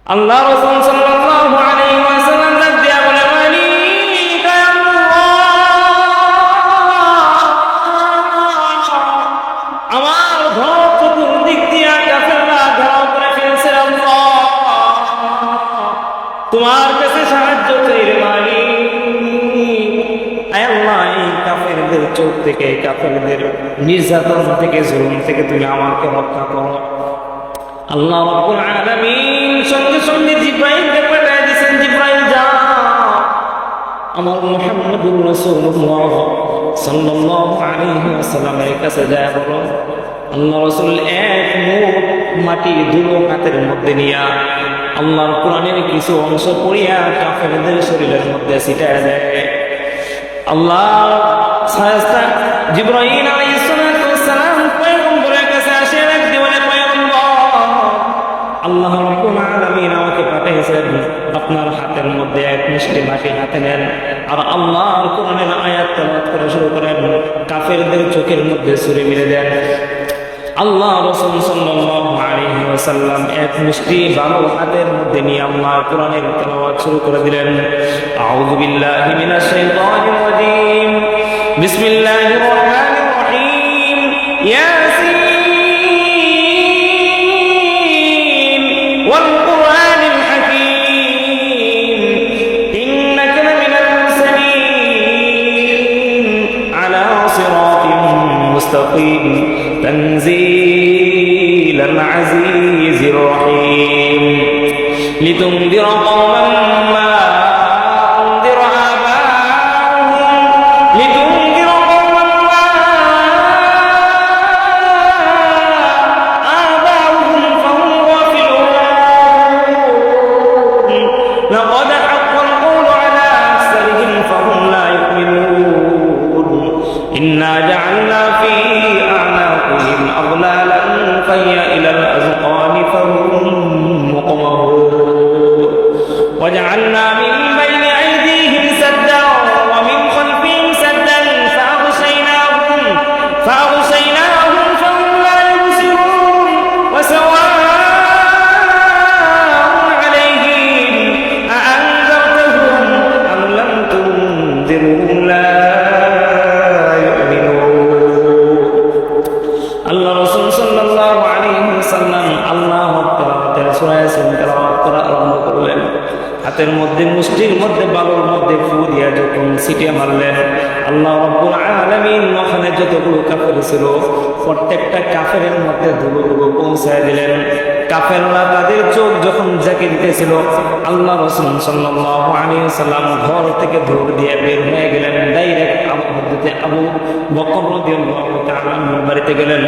আল্লাহ রাসূল সাল্লাল্লাহু আলাইহি ওয়াসাল্লাম ডাক দিয়া বলে, মালিক আমার ঘর চতুর্দিক দিয়া কাফেররা ঘেরাও করে ফেলছে। আল্লাহ তোমার কাছে সাহায্য চাই রে মালিক। আয় আল্লাহ, এই কাফেরদের চোখ থেকে, কাফেরদের নির্যাতন থেকে, জুলুম থেকে তুমি আমাকে রক্ষা করো। আল্লাহ রাব্বুল আলামিন সঙ্গে সঙ্গে জিবরাইলকে পাঠিয়ে দিয়েছেন, জিবরাইল যাও আমার মুহাম্মদুর রাসূলুল্লাহ সাল্লাল্লাহু আলাইহি ওয়াসাল্লামের কাছে যায় বলো, আল্লাহ রাসূল এক মুঠ মাটি ধুলো হাতের মধ্যে নিয়া আল্লাহর কোরআনের কিছু অংশ পড়িয়া কাফেরদের শরীরের মধ্যে ছিটায় দেয়। আল্লাহ ফেরেশতা জিবরাইল আলাইহিস সালাম পয়গম্বরের কাছে আসে এক দিনে, পয়গম্বর আল্লাহ রাব্বুল আলামিন আমাকে পাঠিয়েছেন, আপনার হাতের মধ্যে এক মিষ্টি মাটি হাতে নেন আর আল্লাহর কোরআনের আয়াত তেলাওয়াত করা শুরু করেন, কাফেরদের চোখের মধ্যে ছুরি মেরে দেন। আল্লাহ রাসূল সাল্লাল্লাহু আলাইহি ওয়াসাল্লাম এক মিষ্টি বালু হাতের মধ্যে নিয়ে আল্লাহর কোরআনের তেলাওয়াত শুরু করে দিলেন। আউযু বিল্লাহি মিনাশ শাইতানির রাজীম, বিসমিল্লাহির রহমানির রহিম, ইয়াসিন ওয়াল কুরআনিল হাকীম, ইন্নাকা লামিনাল মুরসালিন আলা সিরাতিন মুস্তাকিম, تنزيل العزيز الرحيم، لتنذر قوما ما أنذر آباؤهم، لتنذر قوما ما آباؤهم فهم غافلون، لقد حق القول على أكثرهم فهم لا يؤمنون، إنا جعلنا في أغلالا فهي إلى الأذقان فهم مقمحون، وجعلنا من بين أيديهم سدا ومن خلفهم سدا فأغشيناهم فهم لا يبصرون، وسواء عليهم أأنذرتهم أم لم تنذرهم لا আল্লাহ রাসূল সাল্লাল্লাহু আলাইহি ওয়াসাল্লাম আল্লাহর তেলাওয়াতের সূরা ইয়াসিন তেলাওয়াত করা আরম্ভ করলেন। হাতের মধ্যে মুষ্টির মধ্যে বালুর মধ্যে ফু দিয়া যখন ছিটিয়ে মারলেন, আল্লাহ রাব্বুল আলামিন ওখানে যতগুলো কাফের ছিল প্রত্যেকটা কাফেরের মধ্যে ধুলো ধুলো পৌঁছায় দিলেন। কাফেররা তাদের চোখ যখন জাকি দিতেছিল, আল্লাহ রাসূল সাল্লাল্লাহু আলাইহি ওয়াসাল্লাম ঘর থেকে দৌড় দিয়ে বের হয়ে গেলেন, ডাইরেক্ট আবু বকর রাদিয়াল্লাহু তাআলা আনহুর বাড়িতে গেলেন।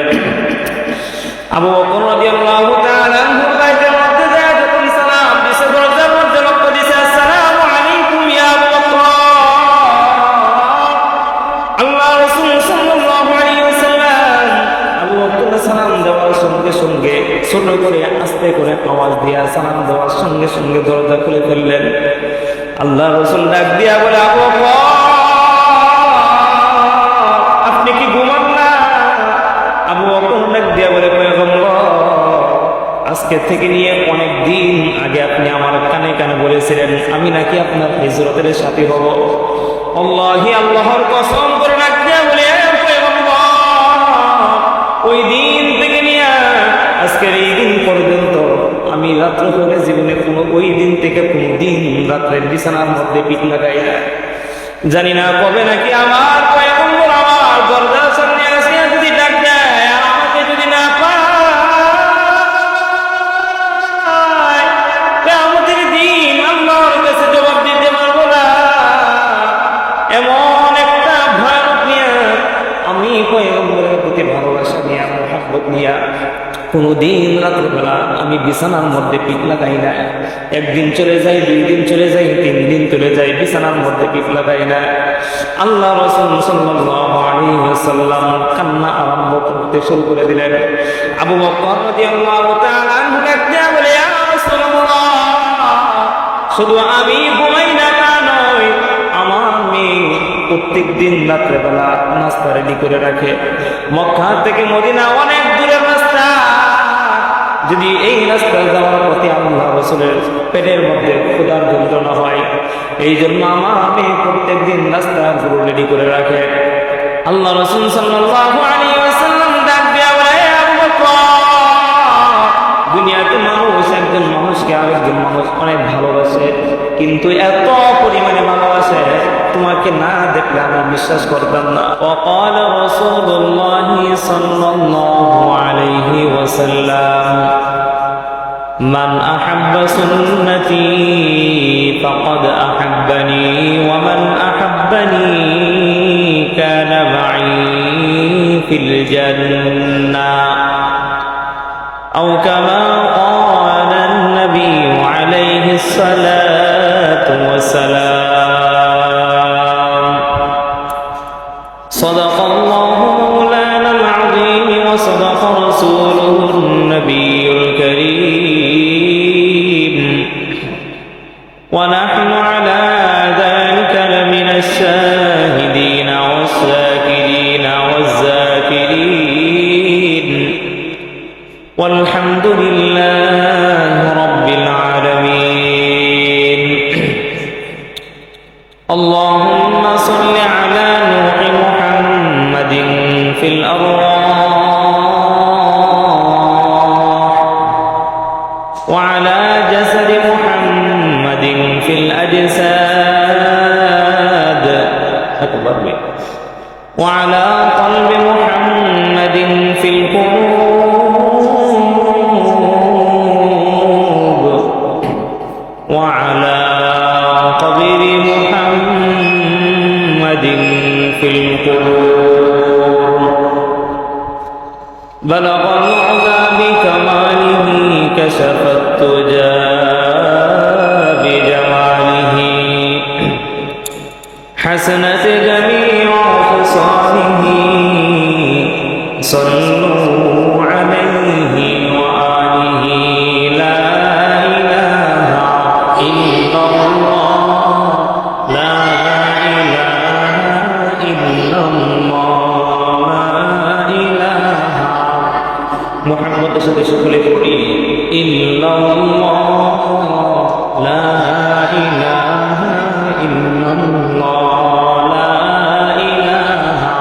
আবু বকর রাদিয়াল্লাহু তাআলা আনহুর বাড়িতে মধ্যে যায় যখন সালাম দিছে, দরজার মধ্যে লক্ষ্য দিছে, আসসালামু আলাইকুম ইয়া আবু বকর। আল্লাহ রাসূল সাল্লাল্লাহু আলাইহি ওয়াসাল্লাম আবু বকর সালাম দেওয়ার সঙ্গে সঙ্গে ছোট করে আস্তে করে আওয়াজ দিয়া সালাম দেওয়ার সঙ্গে সঙ্গে দরজা খুলে ফেললেন। আল্লাহ রাসূল ডাক দিয়া বলে, আবু বকর আপনি কি ঘুমান না? আবু বকর ডাক দিয়া বলে, পয়গম্বর আজকে থেকে নিয়ে অনেক দিন আগে আপনি আমার কানে কানে বলেছিলেন আমি নাকি আপনার হিজরতের সাথী হব। আল্লাহি আল্লাহর কসম করে ডাক দিয়া বলে, পয়গম্বর ওই দিন থেকে নিয়ে আজকের এই দিন পর্যন্ত আমি রাত্র হলে জীবনে কোনো ওই দিন থেকে কোনো দিন রাত্রের বিছানার মধ্যে পিঠ লাগাই না। জানি না কবে নাকি আমার পয়গম্বর আমার দরজার সামনে আসিয়া যদি ডাক দেয় আর আমাকে যদি না পায়, কিয়ামতের দিন আল্লাহর কাছে জবাব দিতে পারবো না। এমন একটা ভয়ানক নিয়ে আমি পয়গম্বরের প্রতি ভালোবাসা নিয়ে, মহব্বত নিয়ে কোনদিন রাত্রবেলা আমি বিছানার মধ্যে পিঠ লাগাই না। একদিন চলে যায়, 2 দিন চলে যায়, 3 দিন চলে যায়, বিছানার মধ্যে পিঠ লাগাই না। আল্লাহ রাসূল সাল্লাল্লাহু আলাইহি ওয়াসাল্লাম কান্না আরম্ভ করতে শুরু করে দিলেন। আবু বকর রাদিয়াল্লাহু তাআলা আনহু ডাক দিয়া বলে, ইয়া রাসূলুল্লাহ শুধু আমি ঘুমাই না তা নয়, আমার মেয়ে প্রত্যেক দিন রাত্রেবেলা নাস্তা রেডি করে রাখে। মক্কা থেকে মদিনা অনেক দূরের রাস্তা, যদি এই রাস্তায় যাওয়ার পথে আল্লাহ রাসূলের পেটের মধ্যে ক্ষুধার যন্ত্রণা হয়, এই জন্য আমার মেয়ে প্রত্যেক দিন রাস্তাগুলো রেডি করে রাখে। আল্লাহ রাসূল সাল্লাল্লাহু আলাইহি ওয়াসাল্লাম ডাক দিয়া বলে, আবু বকর, দুনিয়াতে মানুষ একজন মানুষকে আরেকজন মানুষ অনেক ভালোবাসে, কিন্তু এত পরিমাণে ভালোবাসে তোমাকে না দেখলে আমি বিশ্বাস করতাম না। وقال رسول الله صلى الله عليه وسلم من أحب سنتي فقد أحبني ومن أحبني كان معي في الجنة أو كما قال النبي عليه الصلاة والسلام صدق الله مولانا العظيم وصدق رسوله النبي الكريم ونحن على ذلك لمن الشاهدين والشاكرين والذاكرين والحمد لله رب العالمين اللهم صل على نوح محمد في الأرواح وعلى جسد محمد في الأجساد وعلى قلب محمد في القلوب وعلى قبر محمد في القبور بلغ العلا بكماله كشف التجى بجماله حسنت جميع خصاله صلوا عليه وآله لا إله إلا الله لا إله إلا الله لا إله محمد সাথে সকলে পড়ি ইল্লাল্লাহ লা ইলাহা ইল্লাল্লাহ লা ইলাহা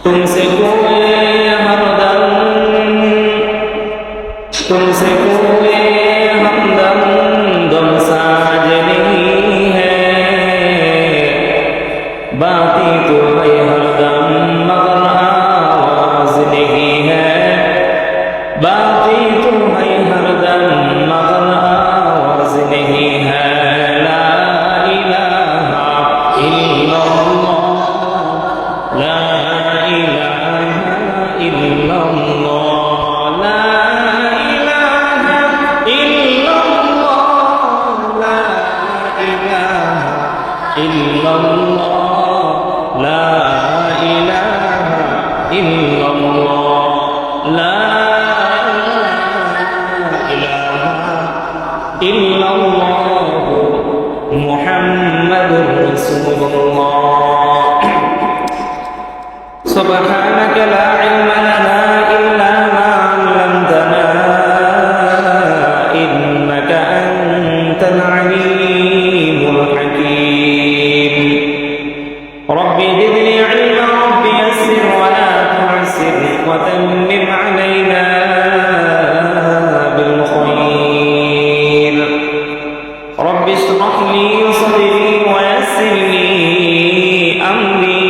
तुमसे कोई हमदम तुमसे कोई हमदम दम साज नहीं है बातें तो है हरदम मगर आवाज नहीं है बातें तो है हरदम मगर आवाज नहीं है ला इलाहा इल्लल्लाह ला মুহাম্মাদুর রাসূলুল্লাহ سبحانك لا علم لنا إلا ما علمتنا إنك أنت العليم الحكيم رب زدني علما رب يسر ولا تعسر وتمم علينا بالخير رب اشرح لي صدري ويسر لي أمري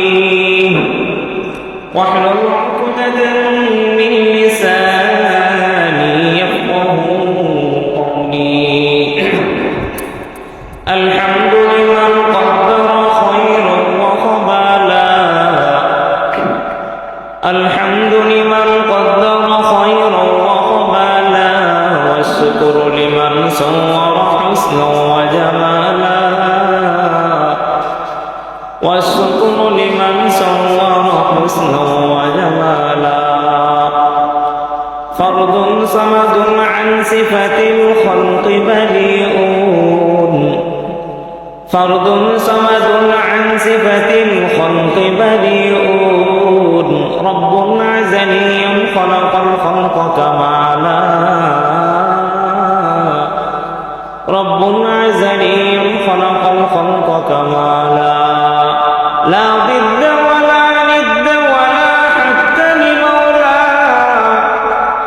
واحلل عقدة من لساني يفقهوا قولي الحمد لمن قدر خيرا وقبلا الحمد لمن قدر خيرا وقبلا والشكر لمن صور حسنا وجمالا والشكر لمن صور حسنا وجمالا فرد صمد عن صفة الخلق بريئون فرد صمد عن صفة الخلق بريء رب عزلي خلق الخلق كمالا رب عزلي خلق الخلق كمالا لا ضد ولا ند ولا حتى لمولى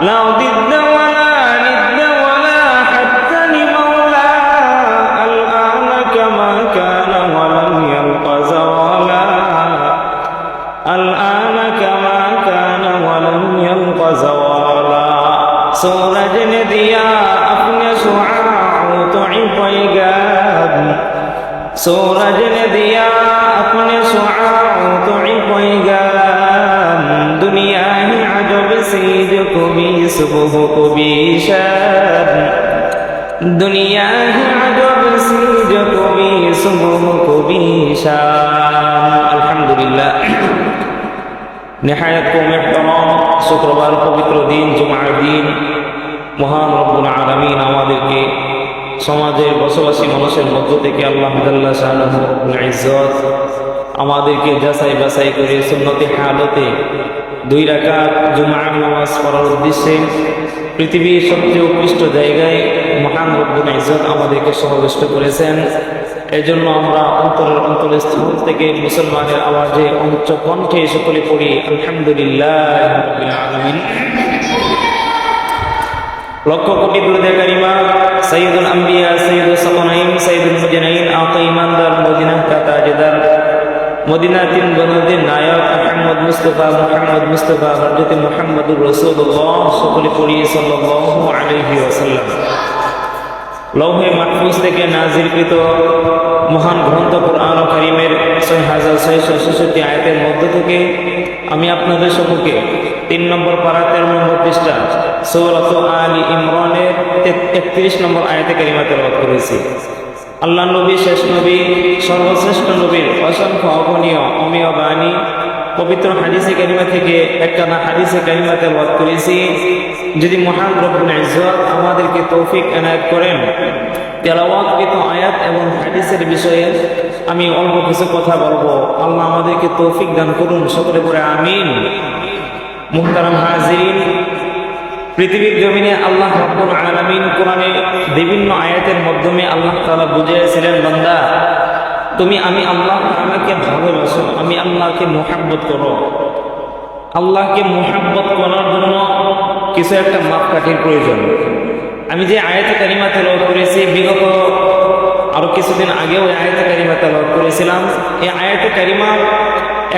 لا ضد ولا ند ولا حتى لمولى الآن كما كان ولم يلق زوالا الآن كما كان ولم يلق زوالا सूरज ने दिया अपने शुआओं तो पैगाम सूरज ने दिया अपने शुआओं तो पैगाम दुनिया ही अजब सी जो कभी सुबह कभी शाम दुनिया ही अजब सी जो कभी सुबह कभी शाम अल्हम्दुलिल्लाह निहायत को मेहतराम शुक्रवार पवित्र दिन जुमार दिन মহান রব্বুল আলামিন আমাদেরকে সমাজের বসবাসী মানুষের মধ্য থেকে আল্লাহ জাল্লা শাআনুহু রব্বুল ইজ্জত আমাদেরকে যাচাই বাছাই করে সুন্নতে হালতে 2 রাকাত জুমার নামাজ পড়ার উদ্দেশ্যে পৃথিবীর সবচেয়ে উৎকৃষ্ট জায়গায় মহান রব্বুল ইজ্জত আমাদেরকে সমাবেষ্ট করেছেন। এজন্য আমরা অন্তরস্থল থেকে মুসলমানের আওয়াজে উচ্চ কণ্ঠে সকলে পড়ি আলহামদুলিল্লাহ রাব্বিল আলামিন। লক্ষ কোটি দুরূদে কারিমা সাইয়্যিদুল আম্বিয়া সাইয়্যিদুস সালাইন সাইয়্যিদুল মুরসালিন আকা ইমানদার মদিনা কা তাজদার মদিনা তিন বনদের নায়ক মুহাম্মদ মুস্তাফা হযরত মুহাম্মদুর রাসূলুল্লাহ সকলে পড়ি সাল্লাল্লাহু আলাইহি ওয়াসাল্লাম। লৌহে মাহফুজ থেকে নাযিলকৃত মহান গ্রন্থ কুরআন কারীমের 6666 আয়াতের মধ্য থেকে আমি আপনাদের সম্মুখে 3 নম্বর পারা 13 নম্বর পৃষ্ঠা সূরাত আলী ইমরানের 31 নম্বর আয়াতে কারিমা তেলাওয়াত করেছি। আল্লাহ নবী শেষ নবী সর্বশ্রেষ্ঠ নবীর অসংখ্য অগণীয় অমেয় বাণী পবিত্র হাদিসে কারিমা থেকে একখানা হাদিসে কারিমা তেলাওয়াত করেছি। যদি মহান রব্বুল ইজ্জত আমাদেরকে তৌফিক এনায়েত করেন তেলাওয়াতকৃত আয়াত এবং হাদিসের বিষয়ে আমি অল্প কিছু কথা বলবো। আল্লাহ আমাদেরকে তৌফিক দান করুন, সকলে পড়ে আমিন। মুহতারাম হাজিরিন, পৃথিবীর জমিনে আল্লাহ রাব্বুল আলামিন কোরআনে বিভিন্ন আয়াতের মাধ্যমে আল্লাহ তাআলা বুঝিয়েছিলেন, বান্দা তুমি আমি আল্লাহ তাআলাকে ভালোবাসো, আমি আল্লাহকে মুহাব্বত করো। আল্লাহকে মুহাব্বত করার জন্য কিছু একটা মাপকাঠির প্রয়োজন। আমি যে আয়াতে কারিমা তেলাওয়াত করেছি বিগত আরো কিছুদিন আগেও এই আয়াতে কারিমা তেলাওয়াত করেছিলাম। এই আয়াতে কারিমা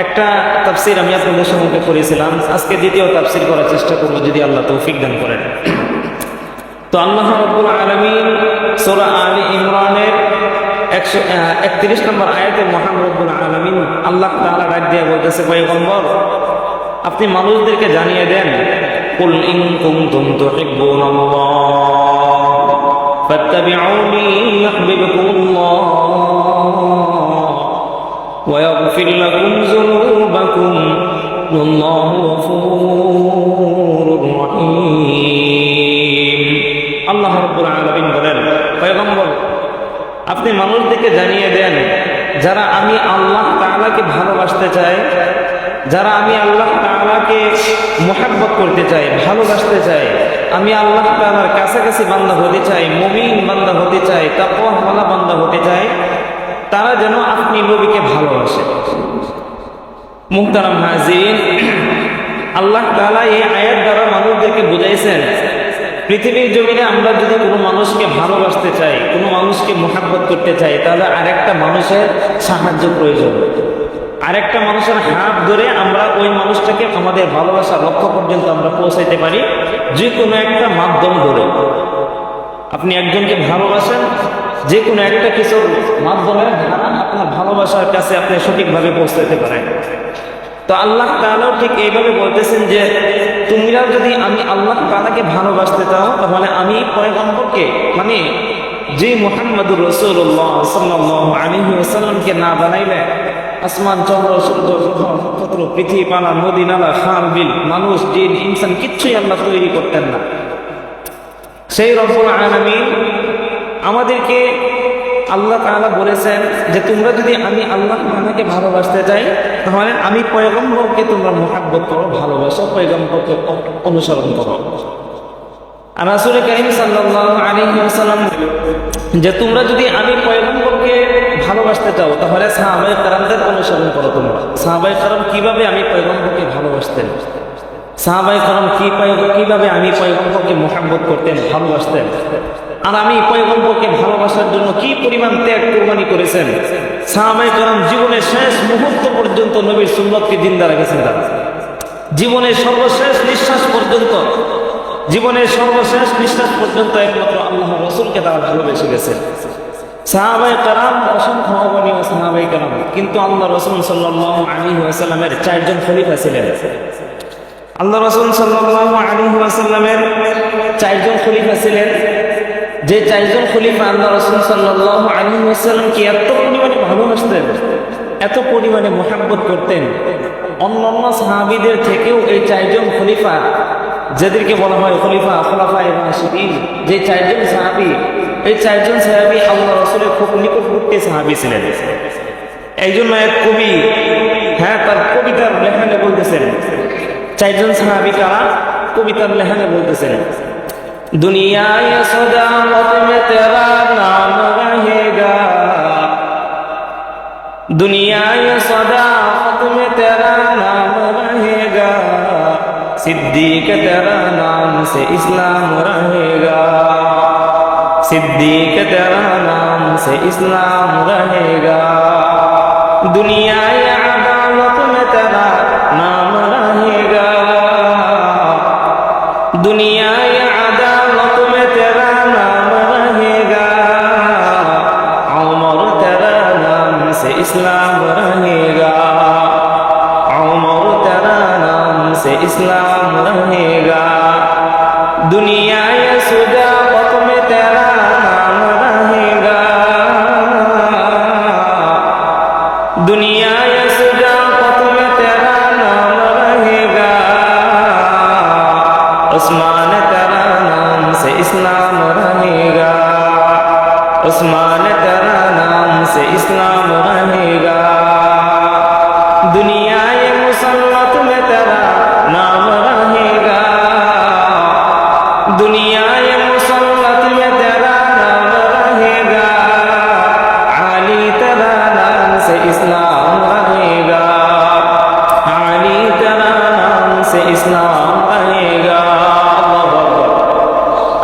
একটা তাফসীর আমি আপনাদের সম্মুখে করেছিলাম। আজকে দ্বিতীয় তাফসীর করার চেষ্টা করব যদি আল্লাহ তৌফিক দান করেন। তো আল্লাহ রাব্বুল আলামিন সূরা আলী ইমরানের 131 নম্বর আয়াতে মহান রব্বুল আলামিন আল্লাহ তাআলা ডাক দিয়ে বলতেছে, পয়গম্বর আপনি মানুষদেরকে জানিয়ে দেন, কুল ইন কুনতুম তুহিব্বুনাল্লাহ ফাত্তাবিউনি ইউহিব্বুকুমুল্লাহ ওয়া ইয়াগফির লাকুম যুনুবাকুম ওয়াল্লাহু গফুরুর রহিম। আল্লাহ রাব্বুল আলামিন বলেন, পয়গম্বর আপনি মানুষদেরকে জানিয়ে দেন, যারা আমি আল্লাহ তাআলাকে ভালোবাসতে চায়, যারা আমি আল্লাহ তাআলাকে মুহাব্বত করতে চাই, ভালোবাসতে চাই, আমি আল্লাহ তাআলার কাছাকাছি বান্দা হতে চাই, মুমিন বান্দা হতে চাই, তাকওয়াওয়ালা বান্দা হতে চাই, তারা যেন আপনি নবীকে ভালোবাসে। মুহতারাম হাজিরিন, আল্লাহ তাআলা এই আয়াত দ্বারা মানুষদেরকে বুঝাইছেন, পৃথিবীর জমিনে আমরা যদি কোনো মানুষকে ভালোবাসতে চাই, কোনো মানুষকে মুহাব্বত করতে চাই, তাহলে আরেকটা মানুষের সাহায্য প্রয়োজন। আরেকটা মানুষের হাত ধরে আমরা ওই মানুষটাকে আমাদের ভালোবাসার লক্ষ্য পর্যন্ত আমরা পৌঁছাইতে পারি, যে কোনো একটা মাধ্যম ধরে। আপনি একজনকে ভালোবাসেন, যে কোনো একটা কিছুর মাধ্যমে আপনার ভালোবাসার কাছে আপনি সঠিকভাবে পৌঁছাতে পারেন। তো আল্লাহ তাআলাও ঠিক এইভাবে বলতেছেন যে তোমরা যদি আমি আল্লাহ তাআলাকে ভালোবাসতে চাও, তাহলে আমি পয়গম্বরকে মানে যে মুহাম্মদুর রাসূলুল্লাহ সাল্লাল্লাহু আলাইহি ওয়াসাল্লামকে না বানাইলে আসমান চন্দ্র সূর্য নক্ষত্র পৃথিবী পানা নদী নালা খাল বিল মানুষ জিন ইনসান কিচ্ছুই আল্লাহ তৈরি করতেন না। সেই রব্বুল আলামিন আমাদেরকে আল্লাহ তাআলা বলেছেন যে তোমরা যদি আমি আল্লাহ তাআলাকে ভালোবাসতে চাই তাহলে আমি পয়গম্বরকে তোমরা মুহাব্বত করো, ভালোবাসো, পয়গম্বরকে অনুসরণ করো। আর রাসূল কারীম সাল্লাল্লাহু আলাইহি ওয়াসাল্লাম যে তোমরা যদি আমি পয়গম্বরকে ভালোবাসতে চাও তাহলে সাহাবায়ে কেরামদের অনুসরণ করো। তোমরা সাহাবায়ে কেরাম কিভাবে আমি পয়গম্বরকে ভালোবাসতেন, সাহাবায়ে কেরাম কিভাবে আমি পয়গম্বরকে মুহাব্বত করতেন, ভালোবাসতেন, আর আমি পয়গম্বরকে ভালোবাসার জন্য কি পরিমাণ ত্যাগ কুরবানি করেছেন। সাহাবায়ে কেরাম জীবনের শেষ মুহূর্ত পর্যন্ত নবীর সুন্নতকে জিন্দা রেখেছেন। তারা জীবনের সর্বশেষ নিঃশ্বাস পর্যন্ত, জীবনের সর্বশেষ নিঃশ্বাস পর্যন্ত একমাত্র আল্লাহর রাসূলকে তারা ভালোবেসে গেছেন। সাহাবায়ে কেরাম অসংখ্য অগণীয় সাহাবায়ে কেরাম, কিন্তু আল্লাহ রাসূল সাল্লাল্লাহু আলাইহি ওয়াসাল্লামের চারজন খলিফা ছিলেন। আল্লাহ রাসূল সাল্লাল্লাহু আলাইহি ওয়াসাল্লামের চারজন খলিফা ছিলেন। যে চারজন খলিফা আল্লাহ রাসূল সাল্লাল্লাহু আলাইহি ওয়াসাল্লামকে এত পরিমাণে ভালোবাসতেন, এত পরিমাণে মুহাব্বত করতেন, অন্যান্য সাহাবীদের থেকেও এই চারজন খলিফা, যাদেরকে বলা হয় খোলাফায়ে রাশিদিন, যে চারজন সাহাবী, এই চারজন সাহাবী আল্লাহ রাসূলের খুব নিকটবর্তী সাহাবী ছিলেন। এই জন্য এক কবি তার কবিতার লেখনে বলতেছেন, চারজন সাহাবী কারা, কবিতার লেখনে বলতেছেন, দুনিয়ায় সদাকত মে তেরা নাম রহেগা, দুনিয়ায় সদাকত মে তেরা নাম রহেগা, सिद्दीक तेरा नाम से इस्लाम रहेगा, सिद्दीक तेरा नाम से इस्लाम रहेगा, दुनिया अदालत में तेरा नाम रहेगा, दुनिया अदालत में तेरा नाम रहेगा, उमर तेरा नाम से इस्लाम रहेगा, उमर तेरा नाम से इस्लाम रहेगा, दुनिया सदाकत में तेरा नाम रहेगा, दुनिया सदाकत में तेरा नाम रहेगा, उस्मान तेरा नाम से इस्लाम रहेगा, उस्मान तेरा नाम से इस्लाम रहेगा, दुनिया मुसल्लत में तेरा नाम रहेगा, दुनिया मुसल्लत में तेरा नाम रहेगा, अली तेरा नाम से इस्लाम रहेगा, अली तेरा नाम से इस्लाम रहेगा।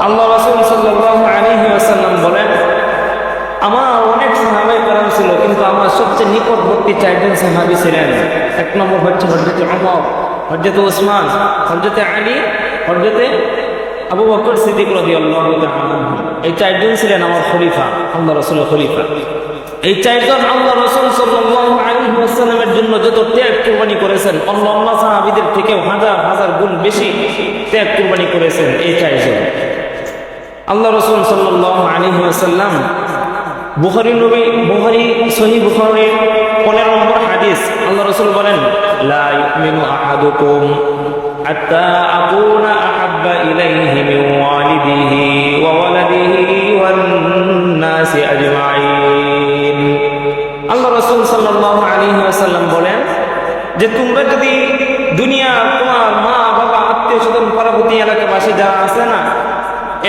আল্লাহ রাসূল সাল্লাল্লাহু আলাইহি ওয়াসাল্লাম বলেন, আমার অনেক সাহাবায়ে কেরাম ছিল, কিন্তু আমার সবচেয়ে নিকটবর্তী চারজন সাহাবী ছিলেন। এক নম্বর হচ্ছে হযরত ওমর, হযরত ওসমান, হযরত আলী, হযরত আবু বকর সিদ্দিক রাদিয়াল্লাহু তাআলা আনহু। এই চারজন ছিলেন আমার খলিফা, আল্লাহ রাসূলের খলিফা। এই চারজন আল্লাহ রাসূল সাল্লাল্লাহু আলাইহি ওয়াসাল্লামের জন্য যত ত্যাগ কুরবানি করেছেন, অন্যান্য সাহাবীদের থেকেও হাজার হাজার গুণ বেশি ত্যাগ কুরবানি করেছেন এই চারজন। আল্লাহ রাসূল সাল্লাল্লাহু আলাইহি ওয়াসাল্লাম বুখারী সহিহ বুখারীর 15 নম্বর হাদিস, আল্লাহ রাসূল বলেন, লা ইউমিনু আহাদুকুম হাত্তা আকুনা আহাব্বা ইলাইহি মিন ওয়ালিদিহি ওয়া ওয়ালাদিহি ওয়ান নাসি আজমাইন। আল্লাহ রাসূল সাল্লাল্লাহু আলাইহি ওয়াসাল্লাম বলেন যে তোমরা যদি দুনিয়া, তোমার মা বাবা, আত্মীয় স্বজন, পার্বতী এলাকাবাসী যারা আছে না,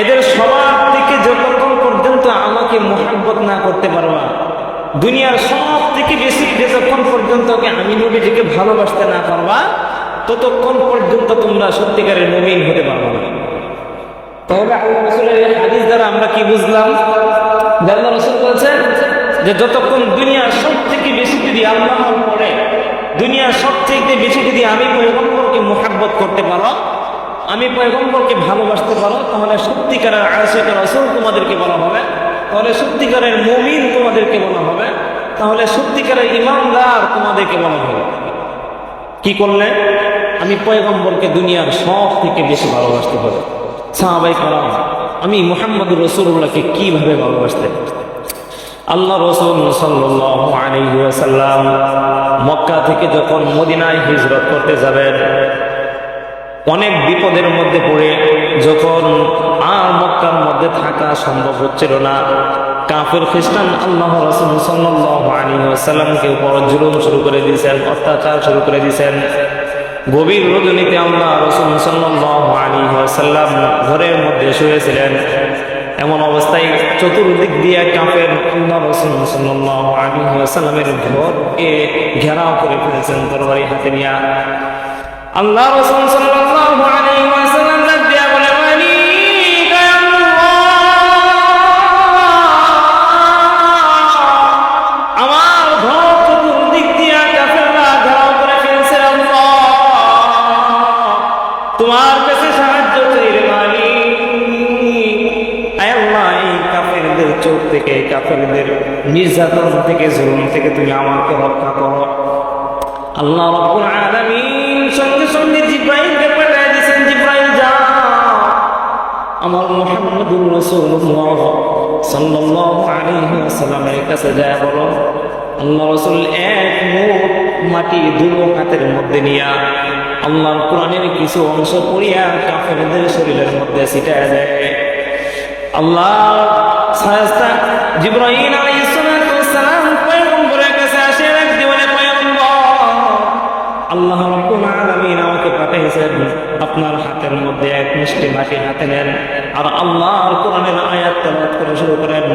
এদের সবার থেকে যতক্ষণ পর্যন্ত আমাকে মুহাব্বত না করতে পারবা, দুনিয়ার সব থেকে বেশি যতক্ষণ পর্যন্ত আমি নবীজিকে ভালোবাসতে না পারবা, ততক্ষণ পর্যন্ত তোমরা সত্যিকারের মুমিন হতে পারবা না। তাহলে আল্লাহ রাসূলের এই হাদিস দ্বারা আমরা কি বুঝলাম? যে আল্লাহ রাসূল বলেছেন যে যতক্ষণ দুনিয়ার সব থেকে বেশি যদি আল্লাহর পরে, দুনিয়ার সব থেকে বেশি যদি আমি পয়গম্বরকে মুহাব্বত করতে পারো, আমি পয়গম্বরকে ভালোবাসতে পারো, তাহলে সত্যিকারের আশিক রাসূল তোমাদেরকে বলা হবে, তাহলে সত্যিকারের মুমিন তোমাদেরকে বলা হবে, তাহলে সত্যিকারের ঈমানদার তোমাদেরকে বলা হবে। কি করলে? আমি পয়গম্বরকে দুনিয়ার সব থেকে বেশি ভালোবাসতে হবে। সাহাবায়ে কেরাম আমি মুহাম্মদুর রাসূলুল্লাহকে কিভাবে ভালোবাসতেন? আল্লাহ রাসূল সাল্লাল্লাহু আলাইহি ওয়াসাল্লাম মক্কা থেকে যখন মদিনায় হিজরত করতে যাবেন, অনেক বিপদের মধ্যে পড়ে যখন আর মক্কার মধ্যে থাকা সম্ভব হচ্ছিল না। কাফের খ্রিস্টান আল্লাহ রাসূল সাল্লাল্লাহু আলাইহি ওয়াসাল্লামকে উপর জুলুম শুরু করে দিয়েছেন, অত্যাচার শুরু করে দিয়েছেন। গভীর রজনীতে আল্লাহ রাসূল সাল্লাল্লাহু আলাইহি ওয়াসাল্লাম ঘরের মধ্যে শুয়েছিলেন। এমন অবস্থায় চতুর্দিক দিয়ে কাফের আল্লাহ রাসূল সাল্লাল্লাহু আলাইহি ওয়াসাল্লামের ঘরকে ঘেরাও করে ফেলেছেন তরবারি হাতে নিয়ে। আল্লাহ রাসূল সাল্লাল্লাহু আলাইহি ওয়াসাল্লাম ডাক দিয়া বলে, মালিক আল্লাহ, আমার ঘর চতুর্দিক দিয়ে কাফেররা ঘেরাও করে ফেলেছে। আল্লাহ, তোমার কাছে সাহায্য চাই রে মালিক। আয় আল্লাহ, এই কাফেরদের চোখ থেকে, কাফেরদের নির্যাতন থেকে, জুলুম থেকে তুমি আমাকে রক্ষা করো। আল্লাহ রাব্বুল আলামিন সঙ্গে সঙ্গে জিবরাইলকে পাঠিয়ে দিয়েছেন, জিবরাইল যাও আমার মুহাম্মদুর রাসূলুল্লাহ সাল্লাল্লাহু আলাইহি ওয়াসাল্লামের কাছে যায় বলো, আল্লাহ রাসূল এক মুঠ মাটি ধুলো হাতের মধ্যে নিয়া আল্লাহর কোরআনের কিছু অংশ পড়িয়া কাফেরদের শরীরের মধ্যে ছিটায় দেয়। আল্লাহ ফেরেশতা জিবরাইল আলাইহিস সালাম পয়গম্বরের কাছে আসে এক দিনে, আল্লাহ রাব্বুল আলামিন আমাকে পাঠিয়েছেন, আপনার হাতের মধ্যে এক মিষ্টি মাটি হাতে নেন আর আল্লাহর কোরআনের আয়াত তেলাওয়াত করে শুরু করেন,